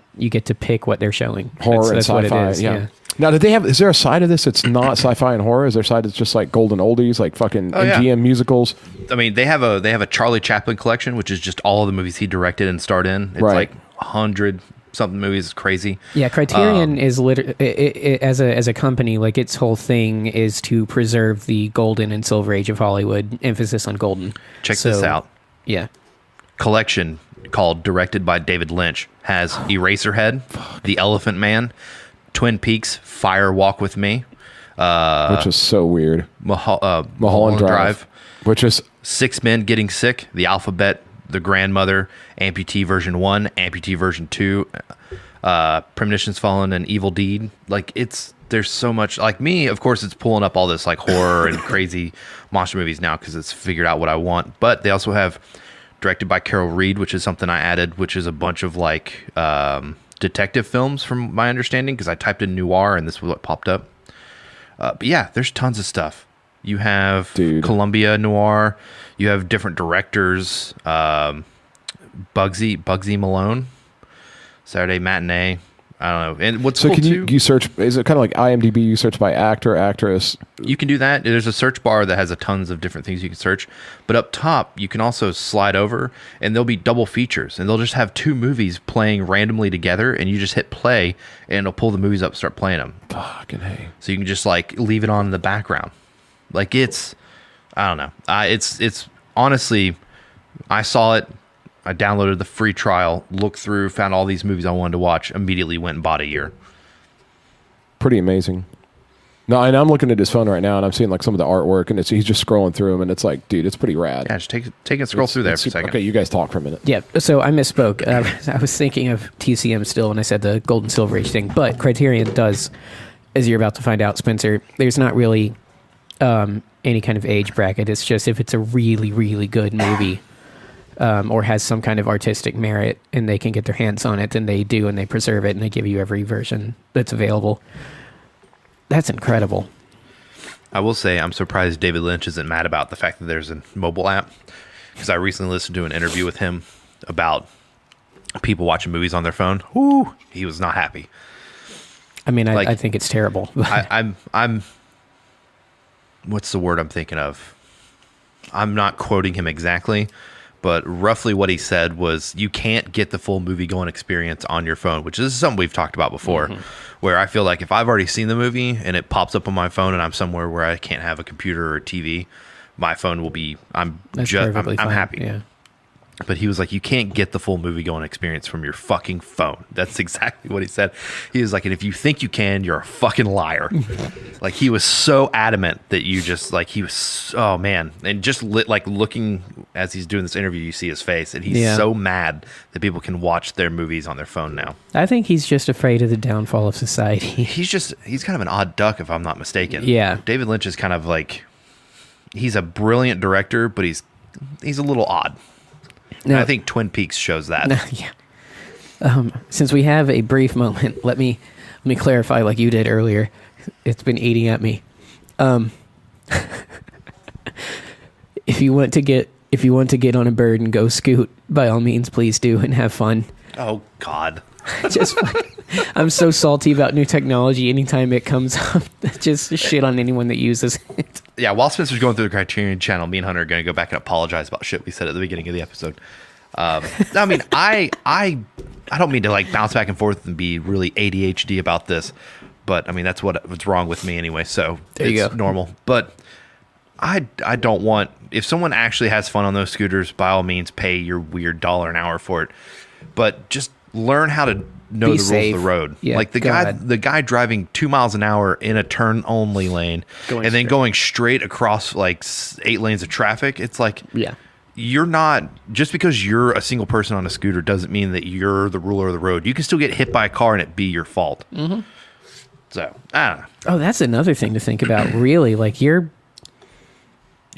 pick what they're showing. horror That's and what it sci-fi. is, Yeah. Now, did they have? Is there a side of this that's not sci-fi and horror? Is there a side that's just like golden oldies, like fucking Oh, yeah. MGM musicals? I mean, they have a Charlie Chaplin collection, which is just all of the movies he directed and starred in. It's Right. like 100 something movies. It's crazy. Yeah, Criterion is as a company, like its whole thing is to preserve the golden and silver age of Hollywood. Emphasis on golden. Check this out. Yeah, Collection called Directed by David Lynch has Eraserhead, The Elephant Man, Twin Peaks, Fire Walk with Me, Which is so weird. Mulholland Drive, which is 6 Men Getting Sick, The Alphabet, The Grandmother, Amputee version 1, Amputee version 2, Premonitions Fallen, and Evil Deed. Like there's so much. Like me, of course, it's pulling up all this like horror and crazy monster movies now because it's figured out what I want. But they also have directed by Carol Reed, which is something I added, which is a bunch of like detective films from my understanding because I typed in noir and this was what popped up. But yeah, there's tons of stuff. You have Columbia Noir. You have different directors. Bugsy Malone, Saturday Matinee. I don't know. And what's so cool can too, you search? Is it kind of like IMDb? You search by actor, actress. you can do that. There's a search bar that has a tons of different things you can search. But up top, you can also slide over, and there'll be double features, and they'll just have 2 movies playing randomly together, and you just hit play, and it'll pull the movies up, and start playing them. Fucking hey. So you can just like leave it on in the background. Like I don't know. It's honestly, I saw it. I downloaded the free trial, looked through, found all these movies I wanted to watch, immediately went and bought a year. Pretty amazing. No, and I'm looking at his phone right now, and I'm seeing like some of the artwork, and he's just scrolling through them, and it's like, dude, it's pretty rad. Yeah, just take a scroll through there for a second. Okay, you guys talk for a minute. yeah. So I misspoke. I was thinking of TCM still when I said the golden silver age thing, but Criterion does, as you're about to find out, Spencer. There's not really any kind of age bracket. It's just if it's a really, really good movie. Or has some kind of artistic merit and they can get their hands on it, then they do, and they preserve it, and they give you every version that's available. That's incredible. I will say I'm surprised David Lynch isn't mad about the fact that there's a mobile app, because I recently listened to an interview with him about people watching movies on their phone. Whoo, he was not happy. I mean, Like, I think it's terrible. I'm what's the word I'm thinking of? I'm not quoting him exactly, but roughly what he said was you can't get the full movie going experience on your phone, which is something we've talked about before, where I feel like if I've already seen the movie and it pops up on my phone and I'm somewhere where I can't have a computer or TV, my phone will be, I'm perfectly fine. happy. Yeah. But he was like, you can't get the full movie going experience from your fucking phone. That's exactly what he said. He was like, and if you think you can, you're a fucking liar. Like, he was so adamant that you just, like, he was, oh man. And just like looking as he's doing this interview, you see his face, and he's so mad that people can watch their movies on their phone now. I think he's just afraid of the downfall of society. He's kind of an odd duck, if I'm not mistaken. Yeah. David Lynch is kind of like, he's a brilliant director, but he's a little odd. No. I think Twin Peaks shows that. Yeah. Since we have a brief moment, let me clarify, like you did earlier. It's been eating at me. If you want to get on a bird and go scoot, by all means, please do and have fun. Oh God. I'm so salty about new technology. Anytime it comes up, just shit on anyone that uses it. Yeah, while Spencer's going through the Criterion channel, me and Hunter are going to go back and apologize about shit we said at the beginning of the episode. I mean, I don't mean to like bounce back and forth and be really ADHD about this, but I mean that's what's wrong with me anyway. So it's normal. But I don't want, if someone actually has fun on those scooters, by all means, pay your weird $1 an hour for it. But just learn how to know the rules of the road. Yeah, like the guy driving 2 miles an hour in a turn only lane then going straight across like 8 lanes of traffic. It's like, you're not, just because you're a single person on a scooter doesn't mean that you're the ruler of the road. You can still get hit by a car and it be your fault. Mm-hmm. So, I don't know. Oh, that's another thing to think about. Really, like you're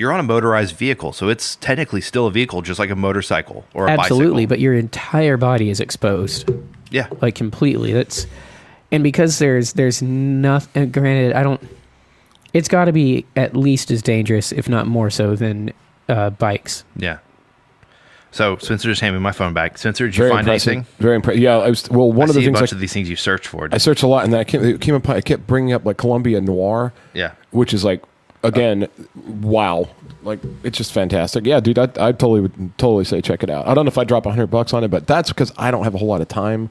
on a motorized vehicle, so it's technically still a vehicle, just like a motorcycle or a bicycle. Absolutely, but your entire body is exposed. Yeah, like completely. And because there's nothing. Granted, it's got to be at least as dangerous, if not more so, than bikes. Yeah. So Spencer just handed me my phone back. Spencer, did you find anything? Very impressive. Yeah, one of the things. A bunch of these things you searched for. I searched a lot, and then it came up. I kept bringing up like Columbia Noir. Yeah, which is like. Again, wow. Like, it's just fantastic. Yeah, dude, I would totally say check it out. I don't know if I'd drop $100 on it, but that's because I don't have a whole lot of time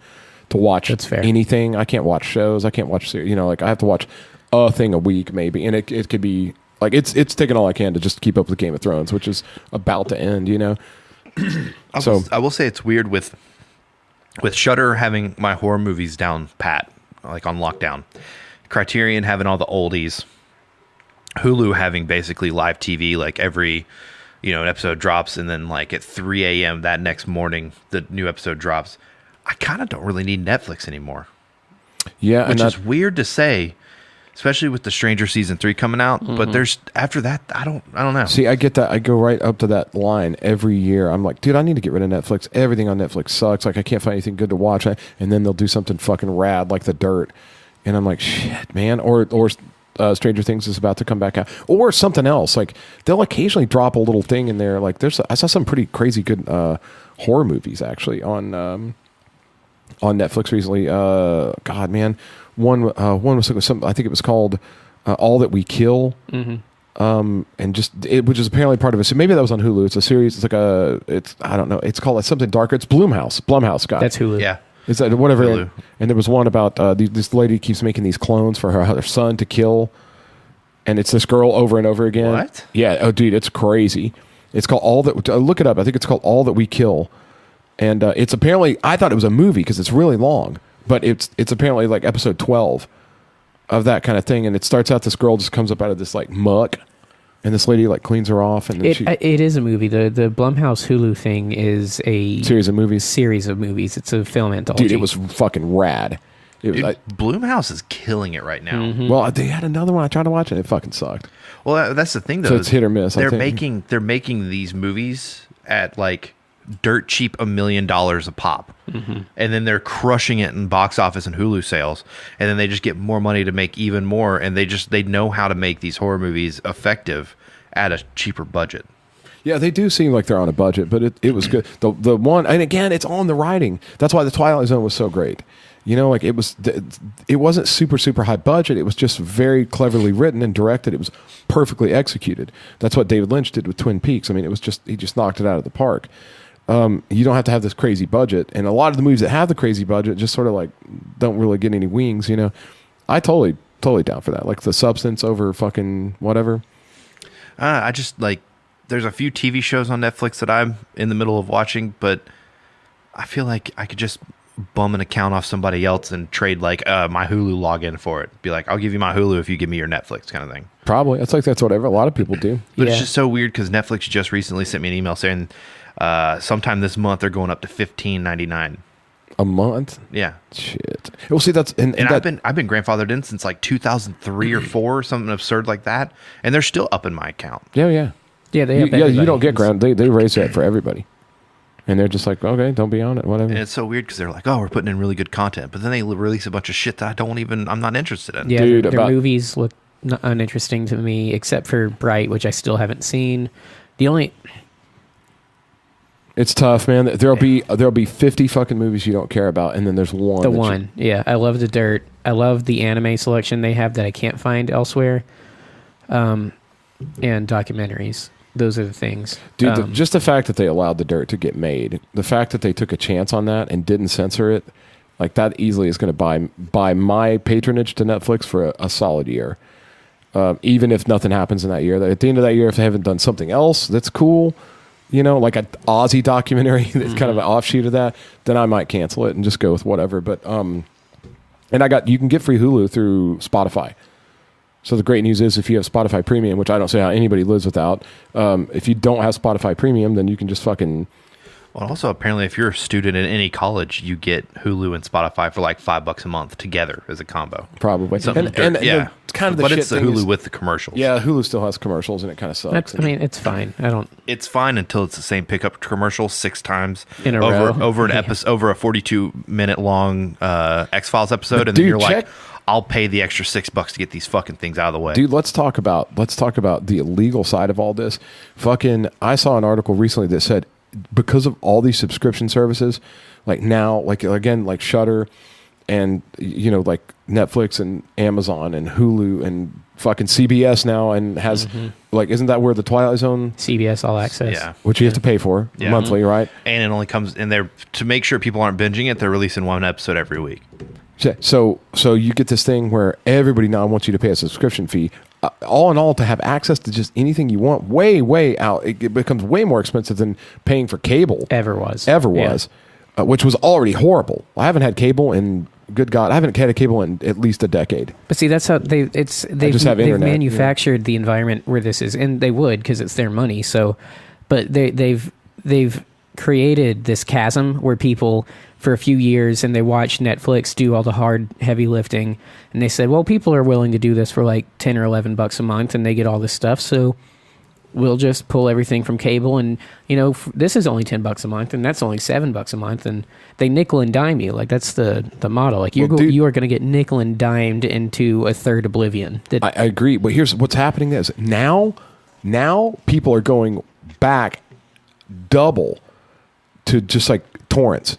to watch anything. I can't watch shows. I can't watch series. You know, like, I have to watch a thing a week, maybe. And it could be, like, it's taking all I can to just keep up with Game of Thrones, which is about to end, you know? I will say it's weird with Shudder having my horror movies down pat, like on lockdown. Criterion having all the oldies. Hulu having basically live TV, like every, an episode drops, and then like at 3 a.m. that next morning, the new episode drops. I kind of don't really need Netflix anymore. Yeah, which is weird to say, especially with the Stranger Season 3 coming out. Mm-hmm. But there's after that, I don't know. See, I get that. I go right up to that line every year. I'm like, dude, I need to get rid of Netflix. Everything on Netflix sucks. Like, I can't find anything good to watch. And then they'll do something fucking rad like The Dirt, and I'm like, shit, man. Or Stranger Things is about to come back out, or something else. Like, they'll occasionally drop a little thing in there. Like, I saw some pretty crazy good horror movies actually on Netflix recently. God, man, one was some. I think it was called All That We Kill. Mm-hmm. And which is apparently part of it. So maybe that was on Hulu. It's a series. I don't know. It's called something darker. It's Blumhouse guy. That's Hulu. Yeah. Is that whatever? And there was one about this lady keeps making these clones for her son to kill, and it's this girl over and over again. What? Yeah. Oh, dude, it's crazy. It's called All That. Look it up. I think it's called All That We Kill, and it's apparently. I thought it was a movie because it's really long, but it's apparently like episode 12 of that kind of thing, and it starts out this girl just comes up out of this like muck. And this lady like cleans her off, and then it is a movie. The Blumhouse Hulu thing is a series of movies. It's a film anthology. Dude, it was fucking rad. Blumhouse is killing it right now. Mm-hmm. Well, they had another one I tried to watch, and it fucking sucked. Well, that's the thing, though. So it's hit or miss. They're making these movies at like dirt cheap $1 million a pop, and then they're crushing it in box office and Hulu sales, and then they just get more money to make even more, and they know how to make these horror movies effective at a cheaper budget. Yeah, they do seem like they're on a budget, but it was good. The one, and again, it's on the writing. That's why The Twilight Zone was so great. You know, like it wasn't super high budget. It was just very cleverly written and directed. It was perfectly executed. That's what David Lynch did with Twin Peaks. I mean, he just knocked it out of the park. You don't have to have this crazy budget, and a lot of the movies that have the crazy budget just sort of like don't really get any wings. You know, I totally down for that. Like The Substance over fucking whatever. I just like. There's a few TV shows on Netflix that I'm in the middle of watching, but I feel like I could just bum an account off somebody else and trade like my Hulu login for it. Be like, I'll give you my Hulu if you give me your Netflix, kind of thing. Probably. That's whatever a lot of people do. But it's just so weird because Netflix just recently sent me an email saying sometime this month they're going up to $15.99 a month. Yeah. Shit. Well, see, that's and I've been grandfathered in since like 2003 or 4 or something absurd like that, and they're still up in my account. Yeah. Yeah, they have you don't get ground. They raise that for everybody. And they're just like, okay, don't be on it, whatever. And it's so weird because they're like, oh, we're putting in really good content, but then they release a bunch of shit that I'm not interested in. Yeah, Dude, their movies look uninteresting to me, except for Bright, which I still haven't seen. It's tough, man. There'll be 50 fucking movies you don't care about, and then there's one. Yeah, I love The Dirt. I love the anime selection they have that I can't find elsewhere, and documentaries. Those are the things. Dude, just the fact that they allowed The Dirt to get made, the fact that they took a chance on that and didn't censor it, like that easily is going to buy my patronage to Netflix for a solid year. Even if nothing happens in that year. At the end of that year, if they haven't done something else that's cool, like an Aussie documentary that's kind of an offshoot of that, then I might cancel it and just go with whatever. But and you can get free Hulu through Spotify. So the great news is if you have Spotify Premium, which I don't see how anybody lives without, if you don't have Spotify Premium, then you can just fucking... Well, also, apparently, if you're a student in any college, you get Hulu and Spotify for like $5 a month together as a combo. Probably. And yeah. Kind of the but shit it's the thing Hulu is, with the commercials. Yeah, Hulu still has commercials, and it kind of sucks. It's fine. It's fine until it's the same pickup commercial 6 times in a row over an episode, over a 42-minute long X-Files episode, and dude, then you're like, I'll pay the extra $6 to get these fucking things out of the way. Dude, let's talk about the illegal side of all this. I saw an article recently that said because of all these subscription services, like now, like again, like Shudder and like Netflix and Amazon and Hulu and fucking CBS now, and has like, isn't that where the Twilight Zone? CBS All Access. Yeah. Which you have to pay for monthly, right? And it only comes in there to make sure people aren't binging it. They're releasing one episode every week. So you get this thing where everybody now wants you to pay a subscription fee. All in all, to have access to just anything you want, way out, it becomes way more expensive than paying for cable. Ever was. Which was already horrible. I haven't had cable in, good God, I haven't had a cable in at least a decade. But see, that's how they've manufactured the environment where this is, and they would because it's their money. So, but they've created this chasm where people, for a few years, and they watched Netflix do all the hard, heavy lifting, and they said, well, people are willing to do this for like $10 or $11 a month, and they get all this stuff, so we'll just pull everything from cable, and this is only $10 a month, and that's only $7 a month, and they nickel and dime you. Like, that's the model. Like, you are going to get nickel and dimed into a third oblivion. I agree, but here's what's happening is now people are going back double to just like torrents.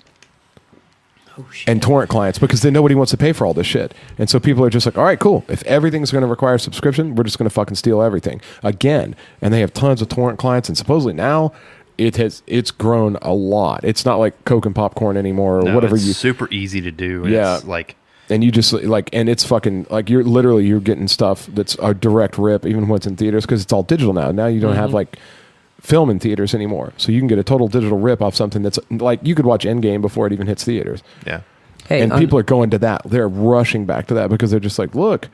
And torrent clients, because then nobody wants to pay for all this shit. And so people are just like, all right, cool. If everything's going to require subscription, we're just going to fucking steal everything again. And they have tons of torrent clients, and supposedly now it's grown a lot. It's not like Coke and popcorn anymore or whatever. It's super easy to do. Yeah. It's like, and you just like, and it's fucking like you're getting stuff that's a direct rip even when it's in theaters, because it's all digital now. Now you don't have like film in theaters anymore, so you can get a total digital rip off something that's like, you could watch Endgame before it even hits theaters. Yeah. And people are going to that. They're rushing back to that because they're just like, look,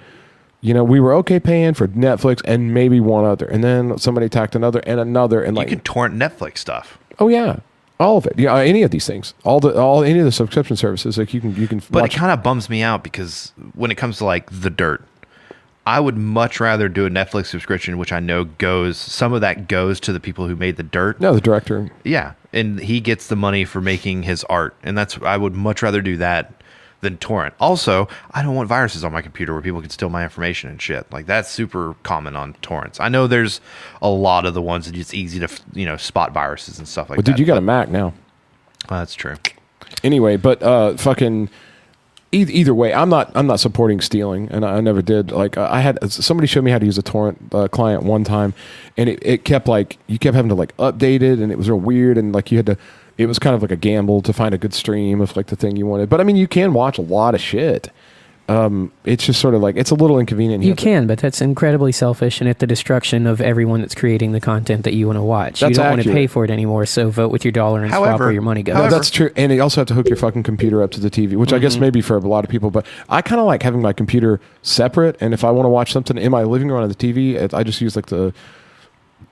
we were okay paying for Netflix and maybe one other, and then somebody tacked another, and like, you can torrent Netflix stuff. Oh yeah, all of it. Yeah, any of these things, any of the subscription services, like you can. But it kind of bums me out because when it comes to like The Dirt, I would much rather do a Netflix subscription, which I know some of that goes to the people who made The Dirt. No, the director. Yeah, and he gets the money for making his art, and I would much rather do that than torrent. Also, I don't want viruses on my computer where people can steal my information and shit. Like, that's super common on torrents. I know there's a lot of the ones that it's easy to spot viruses and stuff like that. Dude, you got a Mac now. That's true. Anyway, but fucking. Either way, I'm not supporting stealing, and I never did. Like, I had somebody showed me how to use a torrent client one time, and it kept like, you kept having to like update it, and it was real weird, and like it was kind of like a gamble to find a good stream of like the thing you wanted. But I mean, you can watch a lot of shit. It's just sort of like, it's a little inconvenient. You can, but that's incredibly selfish and at the destruction of everyone that's creating the content that you want to watch. You don't want to pay for it anymore, so vote with your dollar and swap where your money goes. No, that's true. And you also have to hook your fucking computer up to the TV, which I guess maybe for a lot of people, but I kind of like having my computer separate, and if I want to watch something in my living room on the TV, I just use like the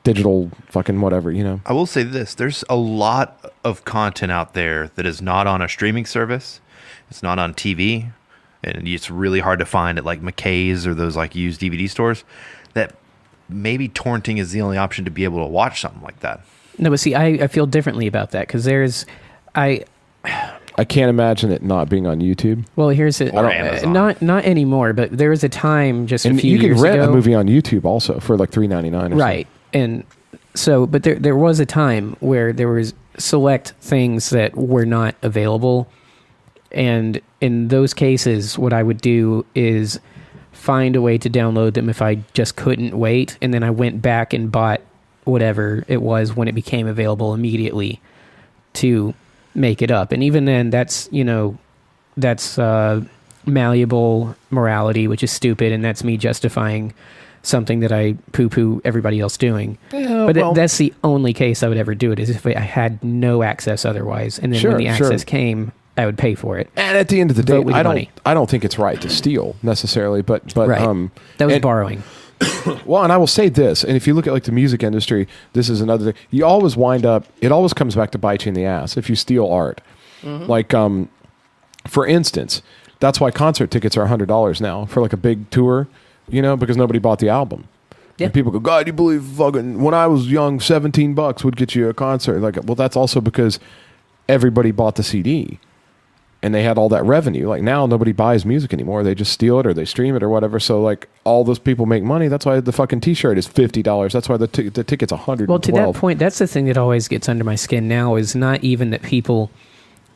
digital fucking whatever, I will say this. There's a lot of content out there that is not on a streaming service. It's not on TV. And it's really hard to find at like McKay's or those like used DVD stores, that maybe torrenting is the only option to be able to watch something like that. No, but see, I feel differently about that because I can't imagine it not being on YouTube. Well, here's it. Not anymore, but there was a time just a few years ago. You can rent a movie on YouTube also for like $3.99. Right, and so, but there was a time where there was select things that were not available, and in those cases, what I would do is find a way to download them if I just couldn't wait, and then I went back and bought whatever it was when it became available immediately to make it up. And even then, that's malleable morality, which is stupid, and that's me justifying something that I poo-poo everybody else doing. Yeah, but that's the only case I would ever do it, is if I had no access otherwise, and then when the access came, I would pay for it. And at the end of the day, I don't think it's right to steal necessarily, but right. That was borrowing. Well, and I will say this, and if you look at like the music industry, this is another thing. You always wind up, it always comes back to bite you in the ass if you steal art. Mm-hmm. Like, for instance, that's why concert tickets are $100 now for like a big tour, because nobody bought the album. Yeah. And people go, God, you believe fucking, when I was young, $17 would get you a concert. Like, well, that's also because everybody bought the CD. And they had all that revenue. Like now, nobody buys music anymore. They just steal it or they stream it or whatever. So like all those people make money. That's why the fucking T-shirt is $50. That's why the ticket's $112. Well, to that point, that's the thing that always gets under my skin now is not even that people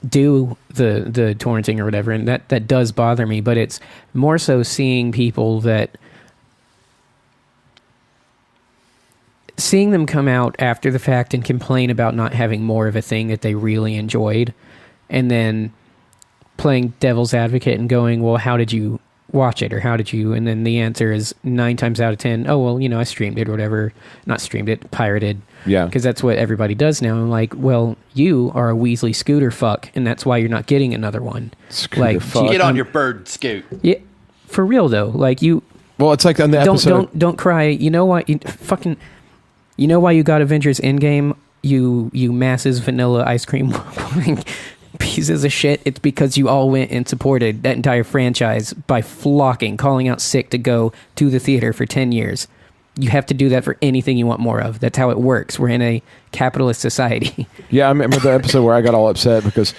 do the torrenting or whatever, and that does bother me. But it's more so seeing people seeing them come out after the fact and complain about not having more of a thing that they really enjoyed, and then playing devil's advocate and going, well, how did you watch it, or how did you? And then the answer is 9 times out of 10, oh, well, I streamed it or whatever. Not streamed it, pirated. Yeah. Because that's what everybody does now. I'm like, well, you are a Weasley scooter fuck, and that's why you're not getting another one. Scooter fuck. Get on your bird scoot. Yeah. For real, though. Like, you... Well, it's like on the episode... Don't cry. You know what? You know why you got Avengers Endgame, you masses vanilla ice cream pieces of shit? It's because you all went and supported that entire franchise by flocking, calling out sick to go to the theater for 10 years. You have to do that for anything you want more of. That's how it works. We're in a capitalist society. Yeah, I remember the episode where I got all upset because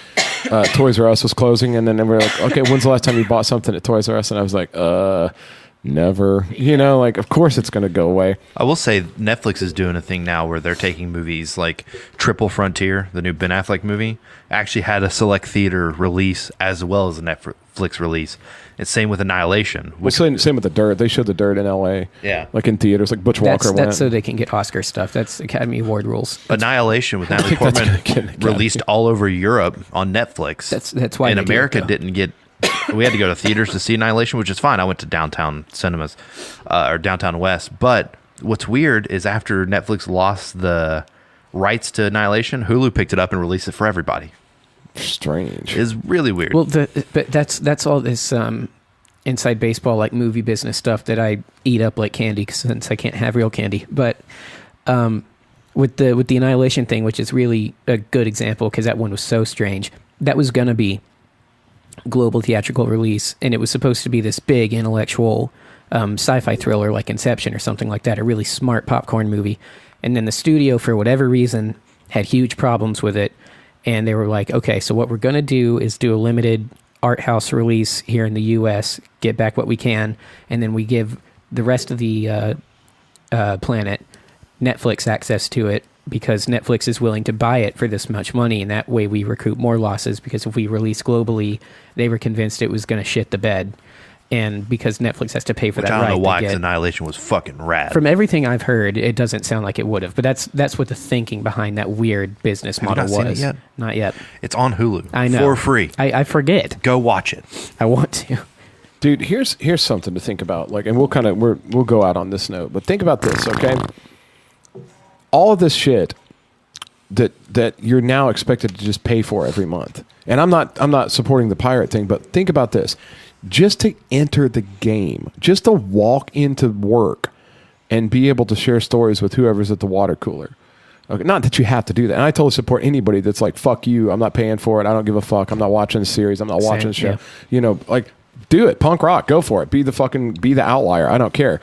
Toys R Us was closing, and then we were like, okay, when's the last time you bought something at Toys R Us? And I was like, never. Like, of course it's going to go away. I will say Netflix is doing a thing now where they're taking movies like Triple Frontier, the new Ben Affleck movie, actually had a select theater release as well as a Netflix release. It's same with Annihilation. Same with The Dirt. They showed The Dirt in L.A. Yeah. Like in theaters, like Butch Walker went. That's so they can get Oscar stuff. That's Academy Award rules. Annihilation with Natalie Portman released all over Europe on Netflix. That's why in America didn't get... We had to go to theaters to see Annihilation, which is fine. I went to downtown cinemas or downtown West. But what's weird is after Netflix lost the rights to Annihilation, Hulu picked it up and released it for everybody. Strange. It's really weird. Well, but that's all this inside baseball, like movie business stuff that I eat up like candy since I can't have real candy. But with the Annihilation thing, which is really a good example because that one was so strange. That was gonna be global theatrical release, and it was supposed to be this big intellectual sci-fi thriller like Inception or something like that, a really smart popcorn movie. And then the studio, for whatever reason, had huge problems with it, and they were like, okay, so what we're going to do is do a limited art house release here in the US, get back what we can, and then we give the rest of the planet Netflix access to it, because Netflix is willing to buy it for this much money, and that way we recoup more losses, because if we release globally, they were convinced it was going to shit the bed. And because Netflix has to pay for that right. I don't know why, because Annihilation was fucking rad. From everything I've heard, it doesn't sound like it would have. But that's what the thinking behind that weird business model was. Seen it yet? Not yet. It's on Hulu. I know. For free. I forget. Go watch it. I want to. Dude, here's something to think about. Like, and we'll go out on this note. But think about this, okay? All of this shit that you're now expected to just pay for every month. And I'm not supporting the pirate thing, but think about this. Just to enter the game, just to walk into work and be able to share stories with whoever's at the water cooler. Okay, not that you have to do that. And I totally support anybody that's like, fuck you, I'm not paying for it, I don't give a fuck, I'm not watching the series, I'm not watching the show. Yeah. Like, do it. Punk rock, go for it. Be the outlier. I don't care.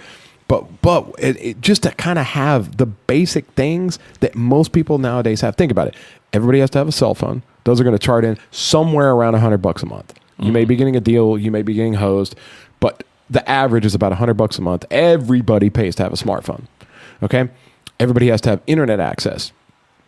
But just to kind of have the basic things that most people nowadays have. Think about it. Everybody has to have a cell phone. Those are going to chart in somewhere around $100 a month. You may be getting a deal. You may be getting hosed, but the average is about $100 a month. Everybody pays to have a smartphone. Okay. Everybody has to have internet access.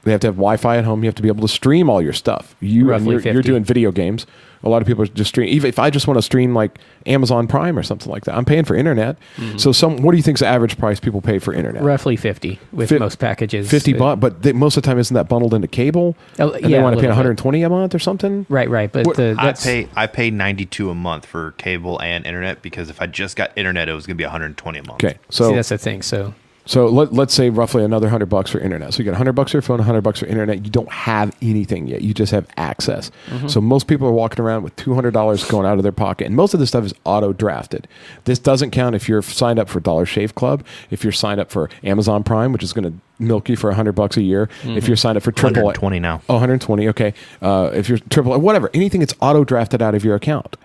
They have to have Wi-Fi at home. You have to be able to stream all your stuff. You're doing video games. A lot of people just stream. Even if I just want to stream like Amazon Prime or something like that, I'm paying for internet. So what do you think is the average price people pay for internet? Roughly 50 with most packages. $50, but most of the time isn't that bundled into cable? And they want to pay $120 a month or something? Right. But I pay $92 a month for cable and internet because if I just got internet, it was going to be $120 a month. Okay, so see, that's the thing. So let's say roughly another $100 for internet. So you got $100 for your phone, $100 for internet. You don't have anything yet. You just have access. So most people are walking around with $200 going out of their pocket, and most of this stuff is auto drafted. This doesn't count if you're signed up for Dollar Shave Club, if you're signed up for Amazon Prime, which is going to milk you for $100 a year. If you're signed up for triple, 120 now. Oh, 120. Okay. If you're triple, whatever, anything that's auto drafted out of your account.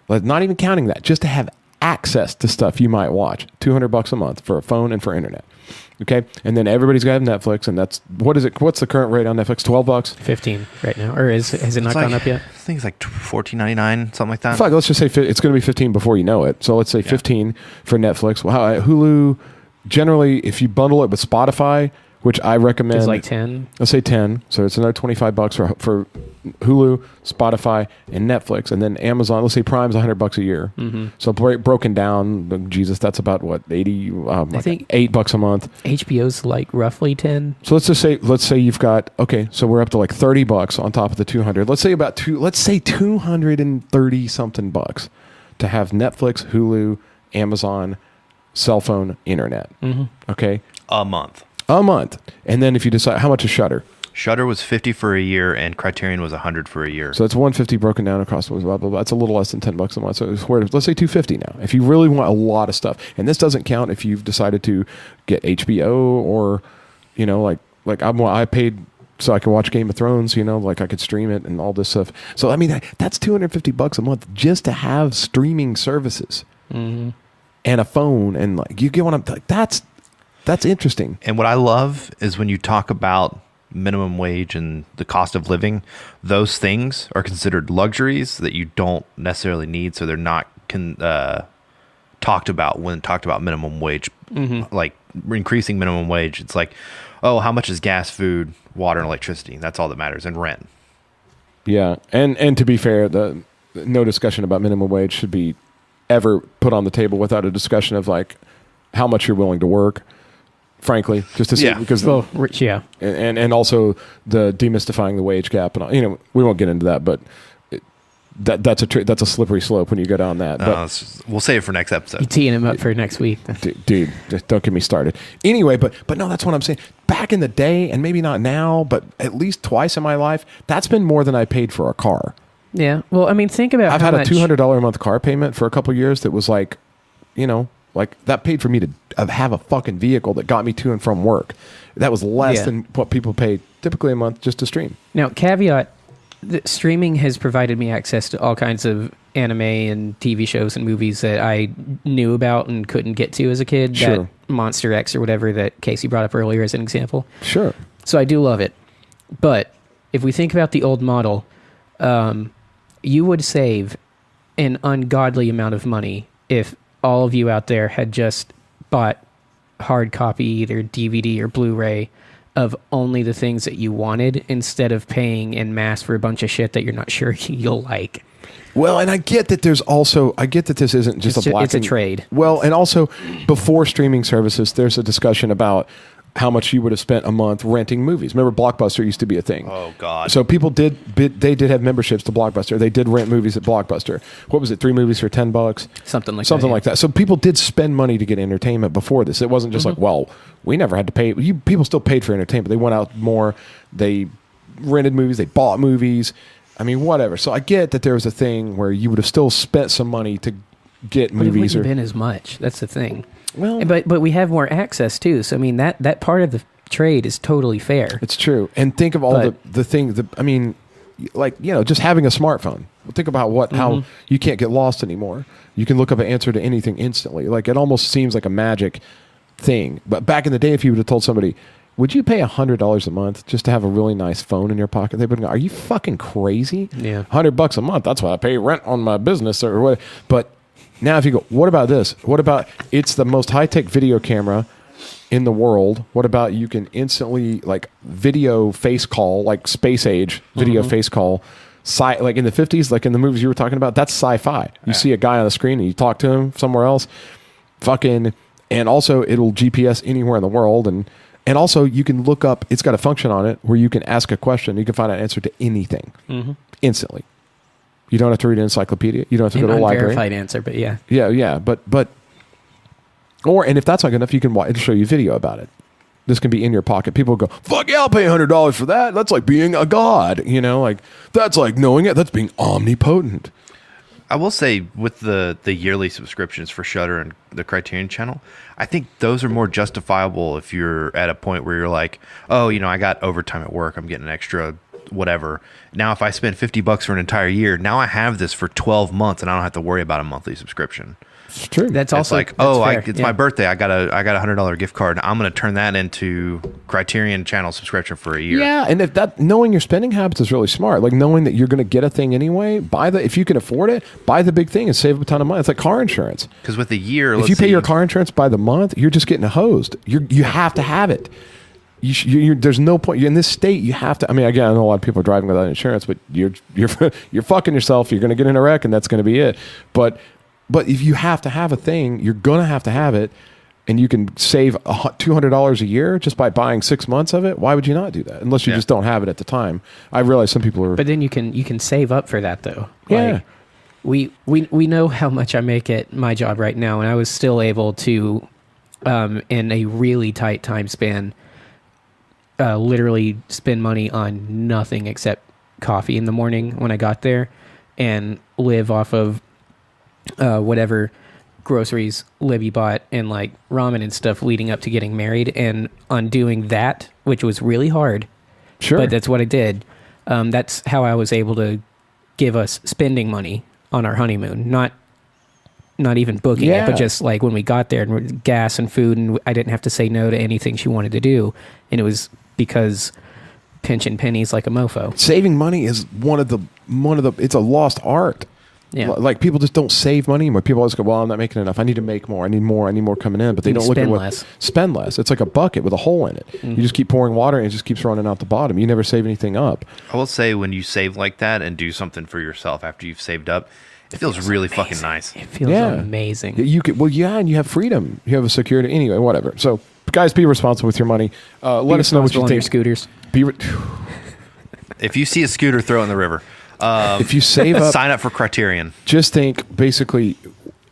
Not even counting that, just to have access to stuff you might watch. $200 a month for a phone and for internet. Okay, and then everybody's got to have Netflix, and that's what is it? What's the current rate on Netflix? $12, 15 right now, or has it not gone up yet? I think it's like $14.99, something like that. Fuck, let's just say it's going to be 15 before you know it. So let's say 15 for Netflix. Well, Hulu, generally, if you bundle it with Spotify, which I recommend, it's like 10. Let's say 10. So it's another $25 for Hulu, Spotify, and Netflix, and then Amazon. Let's say Prime's $100 a year. So broken down, Jesus, that's about what 80. I think $8 a month. HBO's like roughly 10. So let's say you've got so we're up to like $30 on top of the 200. Let's say $230 something bucks to have Netflix, Hulu, Amazon, cell phone, internet. Okay, a month. And then if you decide, how much is Shudder? Shudder was $50 for a year, and Criterion was $100 for a year. So it's $150 broken down across blah blah blah. It's a little less than $10 a month. So let's say $250 now. If you really want a lot of stuff, and this doesn't count if you've decided to get HBO or, I paid so I can watch Game of Thrones. I could stream it and all this stuff. So I mean that's $250 a month just to have streaming services and a phone, and you get what I'm like. That's interesting. And what I love is when you talk about minimum wage and the cost of living, those things are considered luxuries that you don't necessarily need. So they're not talked about when talked about minimum wage. Like increasing minimum wage, it's like, oh, how much is gas, food, water, and electricity? That's all that matters, and rent. Yeah, and to be fair, no discussion about minimum wage should be ever put on the table without a discussion of how much you're willing to work. Frankly, just to see, because and also the demystifying the wage gap, and we won't get into that, but that's a slippery slope when you go down that. We'll save it for next episode. You're teeing him up for next week, dude. Just don't get me started. Anyway, but no, that's what I'm saying. Back in the day, and maybe not now, but at least twice in my life, that's been more than I paid for a car. Yeah, well, I mean, think about. I've had a $200 a month car payment for a couple of years that was that paid for me to have a fucking vehicle that got me to and from work. That was less than what people pay typically a month just to stream. Now, caveat, streaming has provided me access to all kinds of anime and TV shows and movies that I knew about and couldn't get to as a kid. Sure. That Monster X or whatever that Casey brought up earlier as an example. Sure. So I do love it. But if we think about the old model, you would save an ungodly amount of money if all of you out there had just bought hard copy, either DVD or Blu-ray, of only the things that you wanted instead of paying in mass for a bunch of shit that you're not sure you'll like. Well, and I get that this isn't just it's a trade. Well, and also before streaming services, there's a discussion about how much you would have spent a month renting movies. Remember, Blockbuster used to be a thing. Oh, God. So people did have memberships to Blockbuster. They did rent movies at Blockbuster. What was it, 3 movies for $10? Something like that. So people did spend money to get entertainment before this. It wasn't just we never had to pay. People still paid for entertainment. They went out more. They rented movies. They bought movies. I mean, whatever. So I get that there was a thing where you would have still spent some money to get movies. It wouldn't have been as much. That's the thing. Well, but we have more access too. So I mean that part of the trade is totally fair. It's true. And think of all the things. I mean, just having a smartphone. Think about how you can't get lost anymore. You can look up an answer to anything instantly. It almost seems like a magic thing. But back in the day, if you would have told somebody, would you pay $100 a month just to have a really nice phone in your pocket? They would go, are you fucking crazy? Yeah. $100 a month. That's why I pay rent on my business or what. But now if you go, what about this? What about it's the most high-tech video camera in the world? What about you can instantly like video face call, like space age video face call, like in the 50s, like in the movies you were talking about, that's sci-fi. You see a guy on the screen and you talk to him somewhere else, and also it'll GPS anywhere in the world, and also you can look up, it's got a function on it where you can ask a question, you can find an answer to anything instantly. You don't have to read an encyclopedia. You don't have to go to a library. Unverified answer, but yeah. Yeah. And if that's not good enough, you can it'll show you video about it. This can be in your pocket. People go, fuck yeah, I'll pay $100 for that. That's like being a god, like that's like knowing it. That's being omnipotent. I will say with the yearly subscriptions for Shudder and the Criterion channel, I think those are more justifiable if you're at a point where you're like, oh, I got overtime at work. I'm getting an extra whatever. Now, if I spend $50 for an entire year, now I have this for 12 months and I don't have to worry about a monthly subscription. It's true. That's It's also like, it's my birthday. I got a $100 gift card. I'm going to turn that into Criterion channel subscription for a year. Yeah, and if that knowing your spending habits is really smart. Like knowing that you're going to get a thing anyway. If you can afford it, buy the big thing and save a ton of money. It's like car insurance. Because with a year, if you pay your car insurance by the month, you're just getting hosed. You have to have it. There's no point in this state. You have to. I mean, again, I know a lot of people are driving without insurance, but you're fucking yourself. You're going to get in a wreck, and that's going to be it. But if you have to have a thing, you're going to have it, and you can save $200 a year just by buying 6 months of it. Why would you not do that? Unless you just don't have it at the time. I realize some people are. But then you can save up for that though. Yeah. Like, we know how much I make at my job right now, and I was still able to, in a really tight time span, literally spend money on nothing except coffee in the morning when I got there, and live off of whatever groceries Libby bought and like ramen and stuff leading up to getting married. And on doing that, which was really hard, but that's what I did. That's how I was able to give us spending money on our honeymoon. Not even booking it, but just like when we got there and gas and food, and I didn't have to say no to anything she wanted to do. And it was because pinching pennies like a mofo. Saving money is one of the it's a lost art. Yeah. Like people just don't save money anymore. People always go, well, I'm not making enough. I need to make more. I need more coming in. But they don't look at spend less. It's like a bucket with a hole in it. You just keep pouring water and it just keeps running out the bottom. You never save anything up. I will say when you save like that and do something for yourself after you've saved up, it feels really amazing. Fucking nice. It feels amazing. You could, and you have freedom. You have a security. Anyway, whatever. So, guys, be responsible with your money. Let us know what you think. Your scooters. If you see a scooter, throw it in the river. If you save up, sign up for Criterion. Just think, basically,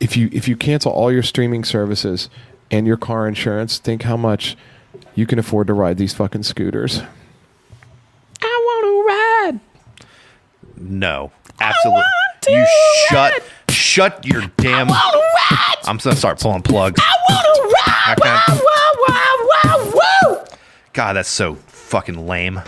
if you cancel all your streaming services and your car insurance, think how much you can afford to ride these fucking scooters. I want to ride. No, absolutely. You shut your damn. I'm gonna start pulling plugs. I want to ride. God, that's so fucking lame.